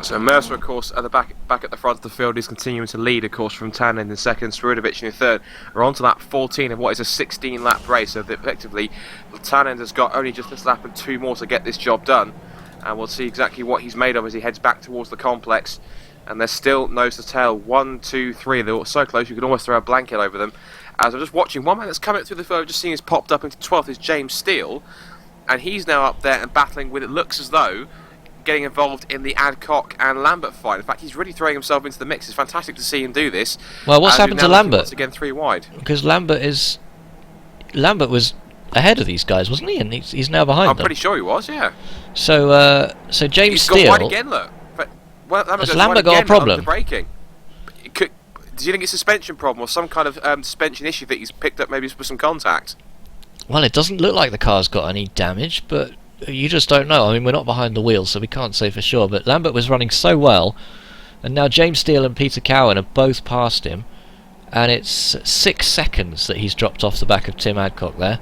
So Mercer, of course, at the back at the front of the field, is continuing to lead, of course, from Tannen in second, Srudovic in third. We're on to lap 14 of what is a 16-lap race, so that effectively Tannen has got only just this lap and 2 more to get this job done, and we'll see exactly what he's made of as he heads back towards the complex. And they're still nose to tail, 1, 2, 3. They're all so close you can almost throw a blanket over them. As I'm just watching, one man that's coming through the field, I've just seen he's popped up into 12th, is James Steele, and he's now up there and battling with, it looks as though, getting involved in the Adcock and Lambert fight. In fact, he's really throwing himself into the mix. It's fantastic to see him do this. Well, what's happened to Lambert? Once again, 3 wide. Because Lambert was ahead of these guys, wasn't he? And he's now behind them. I'm pretty sure he was, yeah. So James Steele. He's got wide again, look. Has Lambert got a problem? Braking. Do you think it's a suspension problem or some kind of suspension issue that he's picked up maybe with some contact? Well, it doesn't look like the car's got any damage, but you just don't know. I mean, we're not behind the wheel, so we can't say for sure. But Lambert was running so well, and now James Steele and Peter Cowan have both passed him, and it's 6 seconds that he's dropped off the back of Tim Adcock there.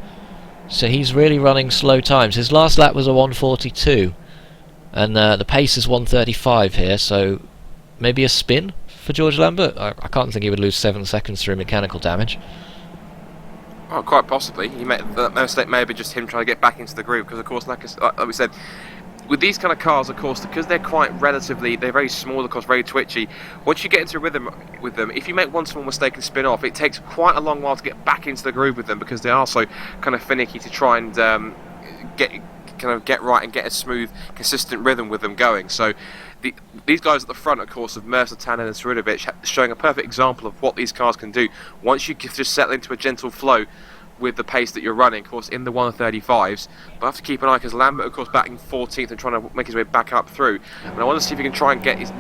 So he's really running slow times. His last lap was a 1:42, and the pace is 1:35 here, so maybe a spin for George Lambert. I can't think he would lose 7 seconds through mechanical damage. Oh, quite possibly. That mistake may have been just him trying to get back into the groove, because of course, like we said, with these kind of cars, of course, because they're they're very small, of course, very twitchy. Once you get into rhythm with them, if you make one small mistake and spin off, it takes quite a long while to get back into the groove with them, because they are so kind of finicky to try and get right and get a smooth, consistent rhythm with them going. So these guys at the front, of course, of Mercer, Tannen and Srudovic, showing a perfect example of what these cars can do once you just settle into a gentle flow with the pace that you're running, of course, in the 1:35s. But I have to keep an eye, because Lambert, of course, batting 14th and trying to make his way back up through. And I want to see if he can try and get his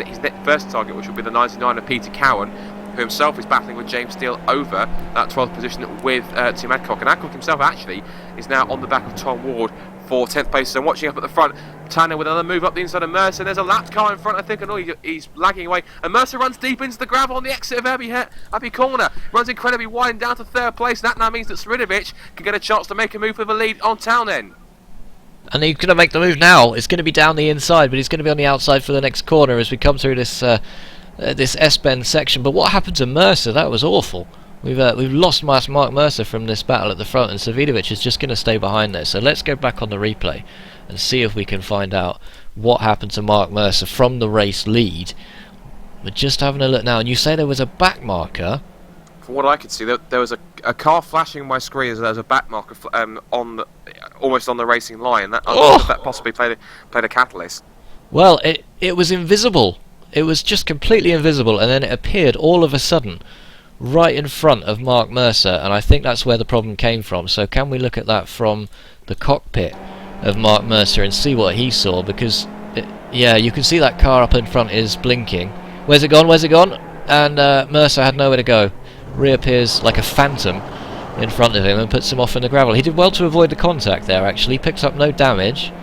first target, which will be the 99 of Peter Cowan, who himself is battling with James Steele over that 12th position with Tim Adcock. And Adcock himself actually is now on the back of Tom Ward for 10th place. So watching up at the front, Tanner with another move up the inside of Mercer. There's a lap car in front, I think, and he's lagging away. And Mercer runs deep into the gravel on the exit of Abbey Corner. Runs incredibly wide and down to 3rd place. That now means that Srudovic can get a chance to make a move for the lead on Townend. And he's going to make the move now. It's going to be down the inside, but he's going to be on the outside for the next corner as we come through this S-bend section. But what happened to Mercer? That was awful. We've lost Mark Mercer from this battle at the front, and Savidovic is just going to stay behind there. So let's go back on the replay and see if we can find out what happened to Mark Mercer from the race lead. We're just having a look now, and you say there was a back marker. From what I could see, there was a car flashing on my screen as there was a back marker almost on the racing line. That possibly played a catalyst. Well, it was invisible. It was just completely invisible, and then it appeared all of a sudden right in front of Mark Mercer, and I think that's where the problem came from. So can we look at that from the cockpit of Mark Mercer and see what he saw? Because yeah, you can see that car up in front is blinking. Where's it gone? And Mercer had nowhere to go. Reappears like a phantom in front of him and puts him off in the gravel. He did well to avoid the contact there, actually. Picked up no damage,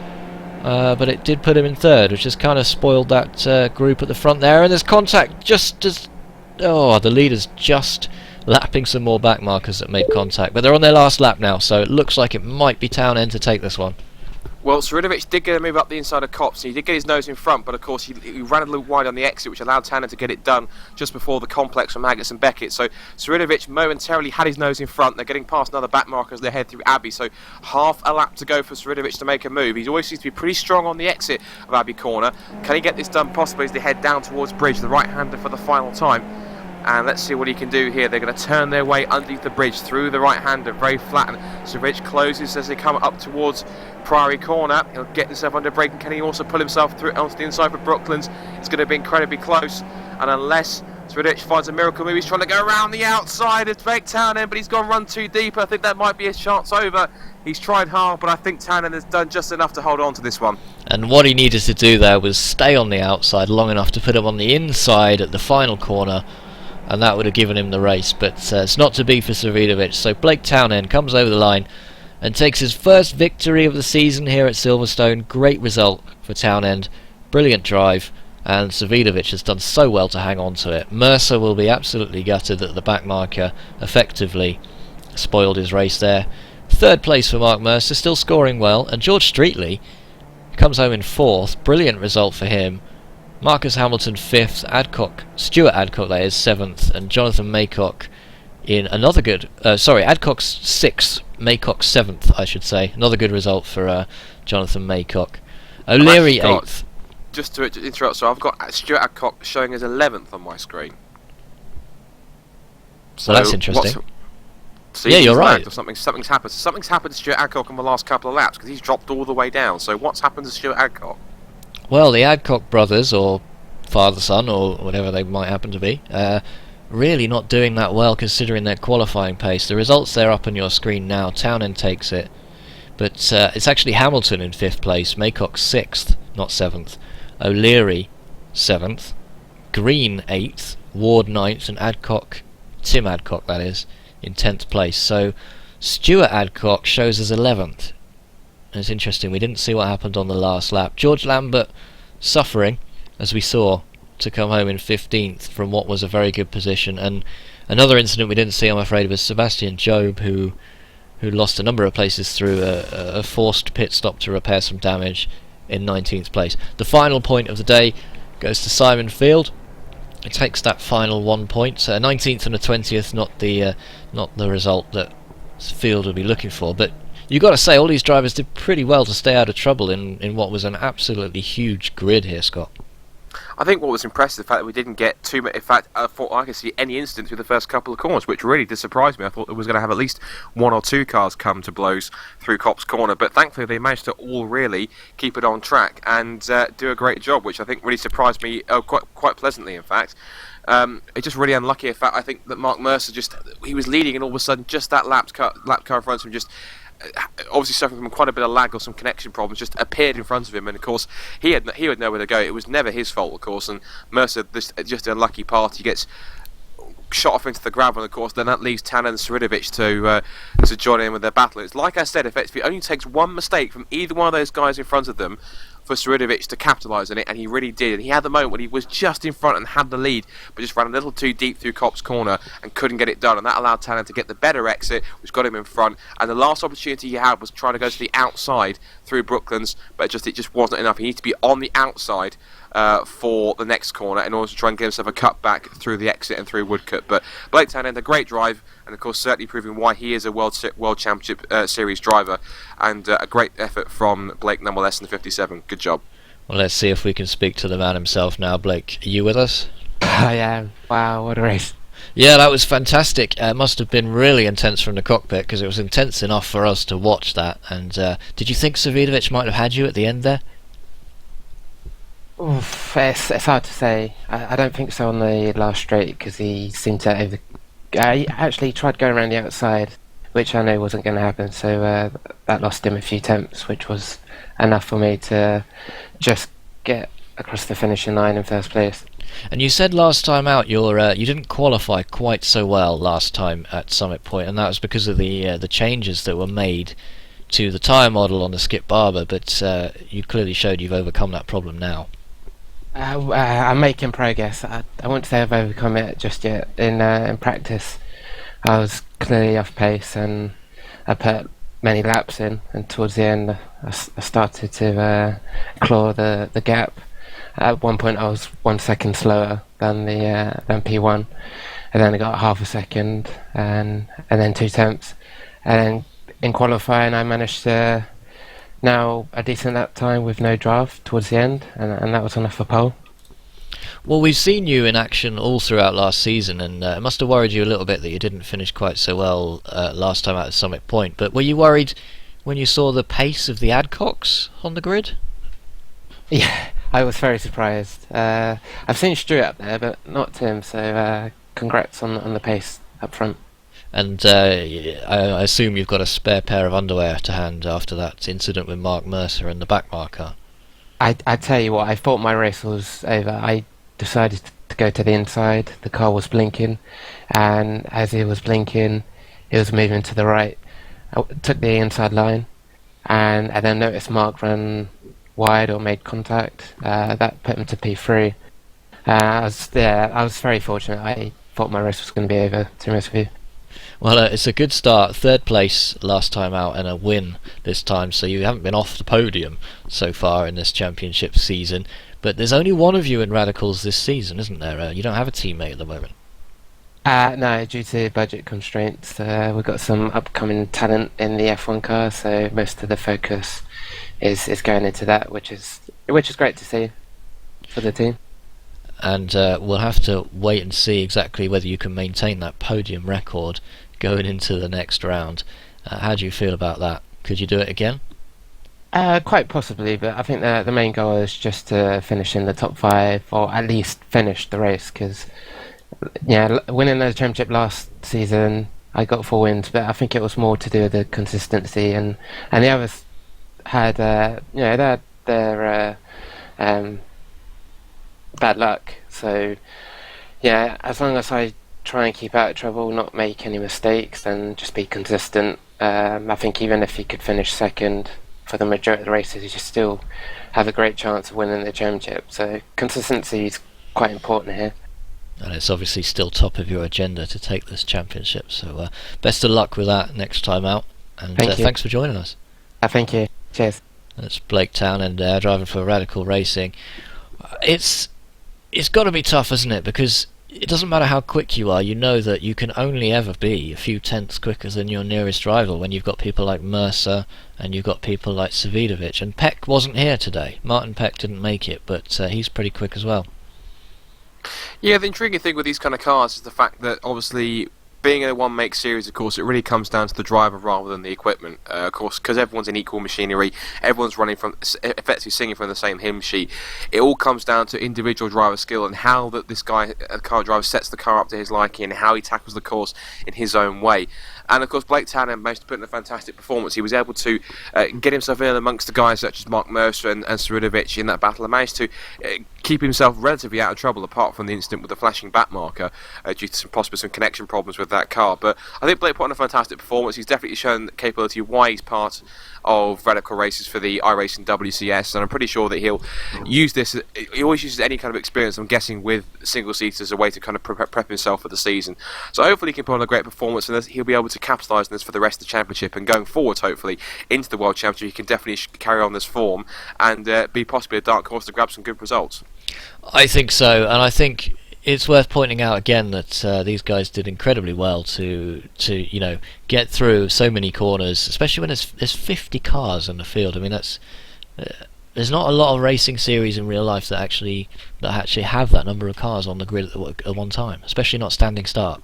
but it did put him in 3rd, which has kind of spoiled that group at the front there. And there's contact just as the leader's just lapping some more back markers that made contact, but they're on their last lap now, so it looks like it might be Townend to take this one. Well, Srudovic did get a move up the inside of Copse, and he did get his nose in front, but of course he ran a little wide on the exit, which allowed Tanner to get it done just before the complex from Maggots and Beckett. So Srudovic momentarily had his nose in front. They're getting past another back marker as they head through Abbey, so half a lap to go for Srudovic to make a move. He always seems to be pretty strong on the exit of Abbey Corner. Can he get this done possibly as they head down towards Bridge, the right-hander for the final time? And let's see what he can do here. They're going to turn their way underneath the bridge through the right-hander, very flat, and Srudovic closes as they come up towards Priory Corner. He'll get himself under brake, and can he also pull himself through onto the inside for Brooklands? It's going to be incredibly close, and unless Srudovic finds a miracle move, he's trying to go around the outside of fake Townend, but he's gone run too deep. I think that might be his chance over. He's tried hard, but I think Townend has done just enough to hold on to this one. And what he needed to do there was stay on the outside long enough to put him on the inside at the final corner, and that would have given him the race, but it's not to be for Savidovic. So Blake Townend comes over the line and takes his first victory of the season here at Silverstone. Great result for Townend, brilliant drive, and Savidovic has done so well to hang on to it. Mercer will be absolutely gutted that the back marker effectively spoiled his race there. Third place for Mark Mercer, still scoring well, and George Streetley comes home in fourth. Brilliant result for him. Marcus Hamilton fifth, Stuart Adcock that is seventh, and Jonathan Maycock in another good. Adcock's sixth, Maycock seventh, I should say. Another good result for Jonathan Maycock. O'Leary eighth. Just to interrupt, so I've got Stuart Adcock showing as 11th on my screen. So well, that's interesting. So yeah, you're right. Or something's happened. Something's happened to Stuart Adcock in the last couple of laps because he's dropped all the way down. So what's happened to Stuart Adcock? Well, the Adcock brothers, or father-son, or whatever they might happen to be, really not doing that well considering their qualifying pace. The results there up on your screen now. Townend takes it, but it's actually Hamilton in fifth place, Maycock sixth, not seventh, O'Leary seventh, Green eighth, Ward ninth, and Tim Adcock that is, in 10th place. So Stuart Adcock shows as 11th. And it's interesting, we didn't see what happened on the last lap. George Lambert suffering, as we saw, to come home in 15th from what was a very good position. And another incident we didn't see, I'm afraid, was Sebastian Job, who lost a number of places through a forced pit stop to repair some damage in 19th place. The final point of the day goes to Simon Field. It takes that final 1 point, 19th and a 20th, not the result that Field would be looking for. But you've got to say, all these drivers did pretty well to stay out of trouble in what was an absolutely huge grid here, Scott. I think what was impressive, the fact that we didn't get too much. In fact, I thought I could see any incident through the first couple of corners, which really did surprise me. I thought it was going to have at least one or two cars come to blows through Copse Corner, but thankfully they managed to all really keep it on track and do a great job, which I think really surprised me quite pleasantly, in fact. It's just really unlucky. In fact, I think that Mark Mercer he was leading, and all of a sudden, just that lap car in front of him just obviously suffering from quite a bit of lag or some connection problems, just appeared in front of him, and of course he would know where to go. It was never his fault, of course, and Mercer, just an unlucky part, he gets shot off into the gravel, and of course then that leaves Tannen and Siridovic to join in with their battle. It's like I said, effectively it only takes one mistake from either one of those guys in front of them for Siridovic to capitalise on it, and he really did. And he had the moment when he was just in front and had the lead, but just ran a little too deep through Copse Corner and couldn't get it done, and that allowed Tannen to get the better exit, which got him in front. And the last opportunity he had was trying to go to the outside through Brooklands, but it just wasn't enough. He needed to be on the outside for the next corner in order to try and get himself a cut back through the exit and through Woodcut. But Blake Tannen, a great drive, and of course certainly proving why he is a World Championship Series driver, and a great effort from Blake nonetheless in the 57. Good job. Well, let's see if we can speak to the man himself now. Blake, are you with us? I am. Wow, what a race. Yeah, that was fantastic. It must have been really intense from the cockpit, because it was intense enough for us to watch that. And did you think Siridovic might have had you at the end there? Oof, it's hard to say. I don't think so on the last straight, because he seemed to he actually tried going around the outside, which I know wasn't going to happen, so that lost him a few tenths, which was enough for me to just get across the finishing line in first place. And you said last time out you didn't qualify quite so well last time at Summit Point, and that was because of the changes that were made to the tyre model on the Skip Barber, but you clearly showed you've overcome that problem now. I'm making progress. I won't say I've overcome it just yet. In practice, I was clearly off pace, and I put many laps in, and towards the end I started to claw the gap. At one point I was 1 second slower than P1, and then I got half a second and then 2 tenths, and then in qualifying I managed to now a decent lap time with no draft towards the end, and that was enough for pole. Well, we've seen you in action all throughout last season, and it must have worried you a little bit that you didn't finish quite so well last time out at Summit Point. But were you worried when you saw the pace of the Adcocks on the grid? Yeah, I was very surprised. I've seen Stuart up there, but not Tim, so congrats on the pace up front. And I assume you've got a spare pair of underwear to hand after that incident with Mark Mercer and the backmark car. I tell you what, I thought my race was over. I decided to go to the inside. The car was blinking, and as it was blinking, it was moving to the right. I took the inside line, and I then noticed Mark ran wide or made contact. That put him to P3. I was very fortunate. I thought my race was going to be over, to be honest with you. Well, it's a good start. Third place last time out and a win this time, so you haven't been off the podium so far in this championship season. But there's only one of you in Radicals this season, isn't there? You don't have a teammate at the moment. No, due to budget constraints, we've got some upcoming talent in the F1 car, so most of the focus is going into that, which is great to see for the team. And we'll have to wait and see exactly whether you can maintain that podium record going into the next round. How do you feel about that? Could you do it again? Quite possibly, but I think the main goal is just to finish in the top 5, or at least finish the race, because winning the championship last season, I got 4 wins, but I think it was more to do with the consistency, and the others had they had their bad luck. So as long as I try and keep out of trouble, not make any mistakes, and just be consistent, I think even if you could finish second for the majority of the races, you just still have a great chance of winning the championship. So consistency is quite important here. And it's obviously still top of your agenda to take this championship, so best of luck with that next time out, and thanks for joining us. Thank you. Cheers. That's Blake Townend, driver for Radical Racing. It's got to be tough, isn't it? Because it doesn't matter how quick you are, you know that you can only ever be a few tenths quicker than your nearest rival when you've got people like Mercer and you've got people like Savidovic. And Peck wasn't here today. Martin Peck didn't make it, but he's pretty quick as well. Yeah, the intriguing thing with these kind of cars is the fact that obviously being in a one-make series, of course, it really comes down to the driver rather than the equipment. Of course, because everyone's in equal machinery, everyone's running from, effectively singing from the same hymn sheet. It all comes down to individual driver skill and how that this guy, a car driver, sets the car up to his liking and how he tackles the course in his own way. And of course, Blake Townend managed to put in a fantastic performance. He was able to get himself in amongst the guys such as Mark Mercer and Savidovic in that battle, and managed to keep himself relatively out of trouble, apart from the incident with the flashing back marker due to possibly some connection problems with that car. But I think Blake put on a fantastic performance. He's definitely shown capability why he's part of Radical Races for the iRacing WCS, and I'm pretty sure that he'll use this. He always uses any kind of experience, I'm guessing, with single seaters as a way to kind of prep himself for the season. So hopefully he can put on a great performance, and he'll be able to capitalise on this for the rest of the championship, and going forward, hopefully into the World Championship, he can definitely carry on this form and be possibly a dark horse to grab some good results. I think so, and I think it's worth pointing out again that these guys did incredibly well to get through so many corners, especially when there's 50 cars in the field. I mean, that's there's not a lot of racing series in real life that actually have that number of cars on the grid at one time, especially not standing start.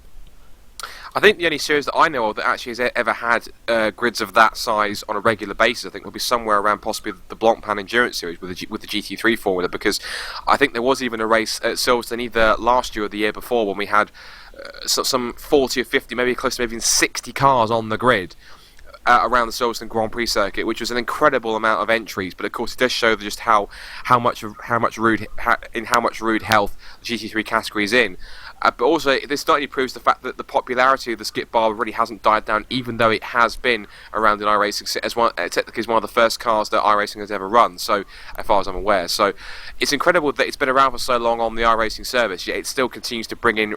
I think the only series that I know of that actually has ever had grids of that size on a regular basis, I think, will be somewhere around possibly the Blancpain Endurance Series with the GT3 formula, because I think there was even a race at Silverstone either last year or the year before when we had some 40 or 50, maybe close to maybe 60 cars on the grid around the Silverstone Grand Prix circuit, which was an incredible amount of entries. But of course, it does show just how much rude health the GT3 category is in. But also, this not only proves the fact that the popularity of the skip Barber really hasn't died down, even though it has been around in iRacing technically is one of the first cars that iRacing has ever run, so as far as I'm aware. So it's incredible that it's been around for so long on the iRacing service, yet it still continues to bring in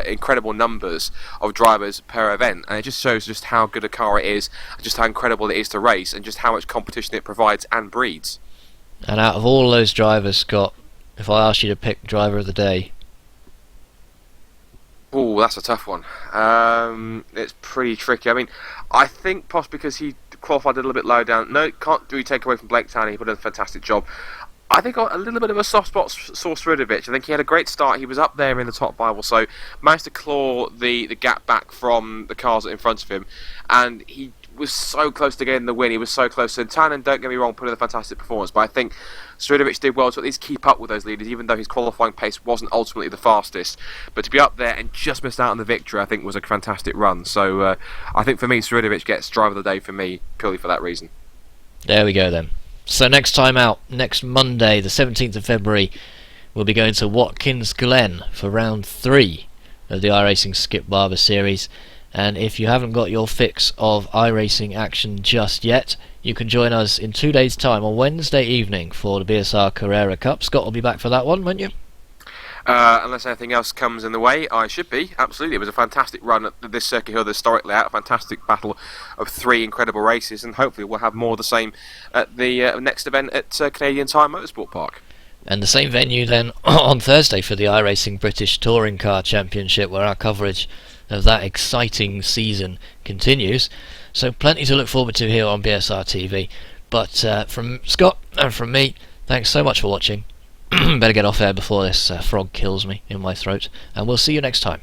incredible numbers of drivers per event, and it just shows just how good a car it is, just how incredible it is to race, and just how much competition it provides and breeds. And out of all those drivers, Scott, if I asked you to pick driver of the day, oh, that's a tough one. It's pretty tricky. I mean, I think possibly because he qualified a little bit low down. No, can't really take away from Blake Townend. He put in a fantastic job. I think a little bit of a soft spot saw Savidovic. I think he had a great start. He was up there in the top 5 or so. Managed to claw the gap back from the cars in front of him. And he was so close to getting the win. He was so close. And Townend, don't get me wrong, put in a fantastic performance. But I think Savidovic did well to at least keep up with those leaders, even though his qualifying pace wasn't ultimately the fastest. But to be up there and just missed out on the victory, I think was a fantastic run. So I think for me, Savidovic gets driver of the day for me, purely for that reason. There we go then. So next time out, next Monday, the 17th of February, we'll be going to Watkins Glen for round 3 of the iRacing Skip Barber series. And if you haven't got your fix of iRacing action just yet, you can join us in 2 days' time on Wednesday evening for the BSR Carrera Cup. Scott will be back for that one, won't you? Unless anything else comes in the way, I should be. Absolutely. It was a fantastic run at this Circuit Hill, the historic layout, a fantastic battle of 3 incredible races, and hopefully we'll have more of the same at the next event at Canadian Tire Motorsport Park. And the same venue then on Thursday for the iRacing British Touring Car Championship, where our coverage of that exciting season continues. So plenty to look forward to here on BSR TV. But from Scott and from me, thanks so much for watching. Better get off air before this frog kills me in my throat, and we'll see you next time.